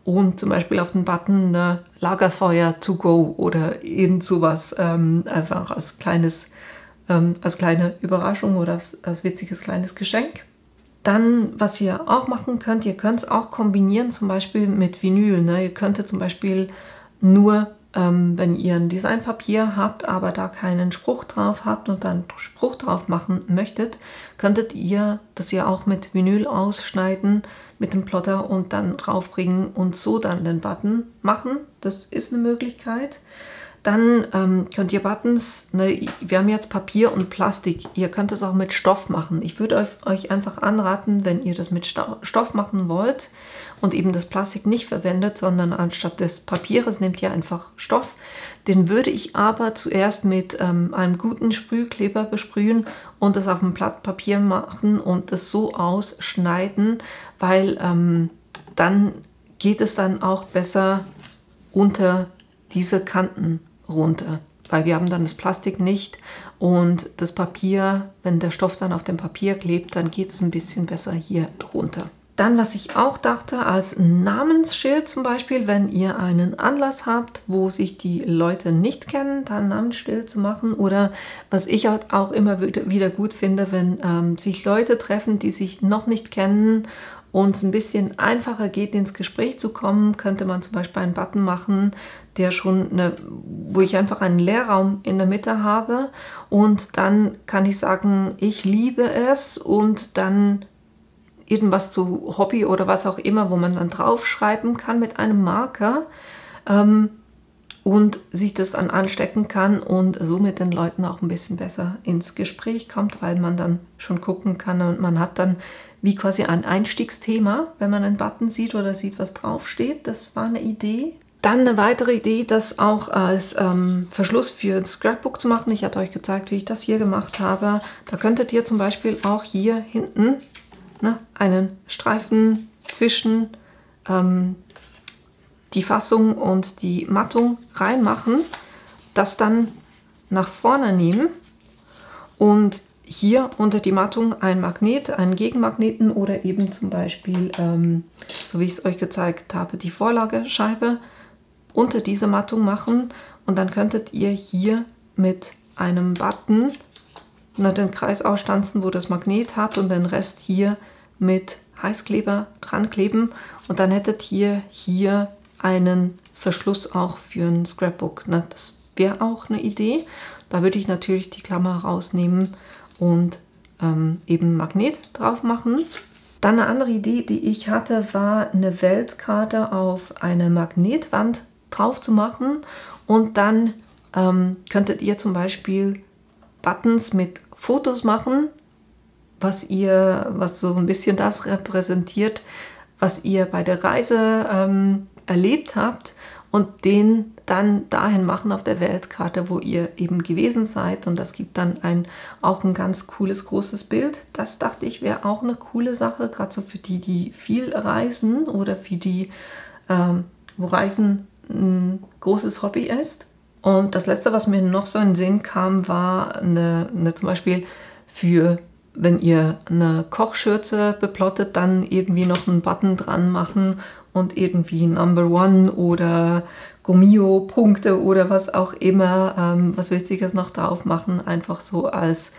A: und zum Beispiel auf den Button eine Lagerfeuer to go oder irgend sowas einfach als kleine Überraschung oder als witziges kleines Geschenk. Dann, was ihr auch machen könnt, ihr könnt es auch kombinieren, zum Beispiel mit Vinyl. Ne? Ihr könntet zum Beispiel nur, wenn ihr ein Designpapier habt, aber da keinen Spruch drauf habt und dann Spruch drauf machen möchtet, könntet ihr das ja auch mit Vinyl ausschneiden, mit dem Plotter und dann draufbringen und so dann den Button machen. Das ist eine Möglichkeit. Dann könnt ihr Buttons, ne, wir haben jetzt Papier und Plastik, ihr könnt es auch mit Stoff machen. Ich würde euch einfach anraten, wenn ihr das mit Stoff machen wollt und eben das Plastik nicht verwendet, sondern anstatt des Papieres nehmt ihr einfach Stoff. Den würde ich aber zuerst mit einem guten Sprühkleber besprühen und das auf ein Blatt Papier machen und das so ausschneiden, weil dann geht es dann auch besser unter diese Kanten runter, weil wir haben dann das Plastik nicht und das Papier, wenn der Stoff dann auf dem Papier klebt, dann geht es ein bisschen besser hier runter. Dann, was ich auch dachte, als Namensschild zum Beispiel, wenn ihr einen Anlass habt, wo sich die Leute nicht kennen, dann ein Namensschild zu machen. Oder was ich halt auch immer wieder gut finde, wenn sich Leute treffen, die sich noch nicht kennen und es ein bisschen einfacher geht, ins Gespräch zu kommen, könnte man zum Beispiel einen Button machen, der schon wo ich einfach einen Leerraum in der Mitte habe und dann kann ich sagen, ich liebe es und dann irgendwas zu Hobby oder was auch immer, wo man dann draufschreiben kann mit einem Marker und sich das dann anstecken kann und so mit den Leuten auch ein bisschen besser ins Gespräch kommt, weil man dann schon gucken kann und man hat dann wie quasi ein Einstiegsthema, wenn man einen Button sieht oder sieht, was draufsteht. Das war eine Idee. Dann eine weitere Idee, das auch als Verschluss für ein Scrapbook zu machen. Ich hatte euch gezeigt, wie ich das hier gemacht habe. Da könntet ihr zum Beispiel auch hier hinten einen Streifen zwischen die Fassung und die Mattung reinmachen, das dann nach vorne nehmen und hier unter die Mattung ein Magnet, einen Gegenmagneten oder eben zum Beispiel, so wie ich es euch gezeigt habe, die Vorlagescheibe unter diese Mattung machen und dann könntet ihr hier mit einem Button den Kreis ausstanzen, wo das Magnet hat und den Rest hier mit Heißkleber dran kleben und dann hättet ihr hier einen Verschluss auch für ein Scrapbook. Das wäre auch eine Idee. Da würde ich natürlich die Klammer rausnehmen und eben Magnet drauf machen. Dann eine andere Idee, die ich hatte, war eine Weltkarte auf eine Magnetwand drauf zu machen und dann könntet ihr zum Beispiel Buttons mit Fotos machen, was so ein bisschen das repräsentiert, was ihr bei der Reise erlebt habt und den dann dahin machen auf der Weltkarte, wo ihr eben gewesen seid und das gibt dann auch ein ganz cooles, großes Bild. Das dachte ich wäre auch eine coole Sache, gerade so für die, die viel reisen oder für die, wo Reisen ein großes Hobby ist. Und das letzte, was mir noch so in den Sinn kam, war eine zum Beispiel für, wenn ihr eine Kochschürze beplottet, dann irgendwie noch einen Button dran machen und irgendwie Number One oder Gomio-Punkte oder was auch immer, was Witziges noch drauf machen, einfach so als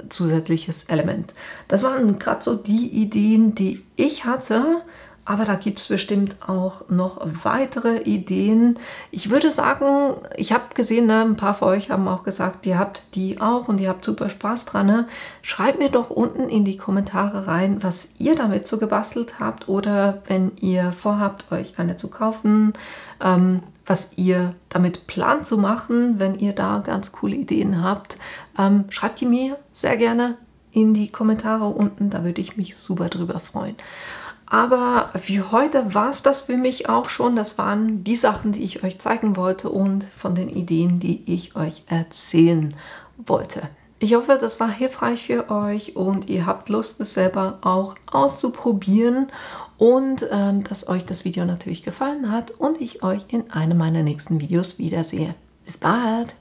A: zusätzliches Element. Das waren gerade so die Ideen, die ich hatte, aber da gibt es bestimmt auch noch weitere Ideen. Ich würde sagen, ich habe gesehen, ein paar von euch haben auch gesagt, ihr habt die auch und ihr habt super Spaß dran. Schreibt mir doch unten in die Kommentare rein, was ihr damit so gebastelt habt oder wenn ihr vorhabt, euch eine zu kaufen, was ihr damit plant zu machen, wenn ihr da ganz coole Ideen habt. Schreibt die mir sehr gerne in die Kommentare unten, da würde ich mich super drüber freuen. Aber für heute war es das für mich auch schon. Das waren die Sachen, die ich euch zeigen wollte und von den Ideen, die ich euch erzählen wollte. Ich hoffe, das war hilfreich für euch und ihr habt Lust, es selber auch auszuprobieren und dass euch das Video natürlich gefallen hat und ich euch in einem meiner nächsten Videos wiedersehe. Bis bald!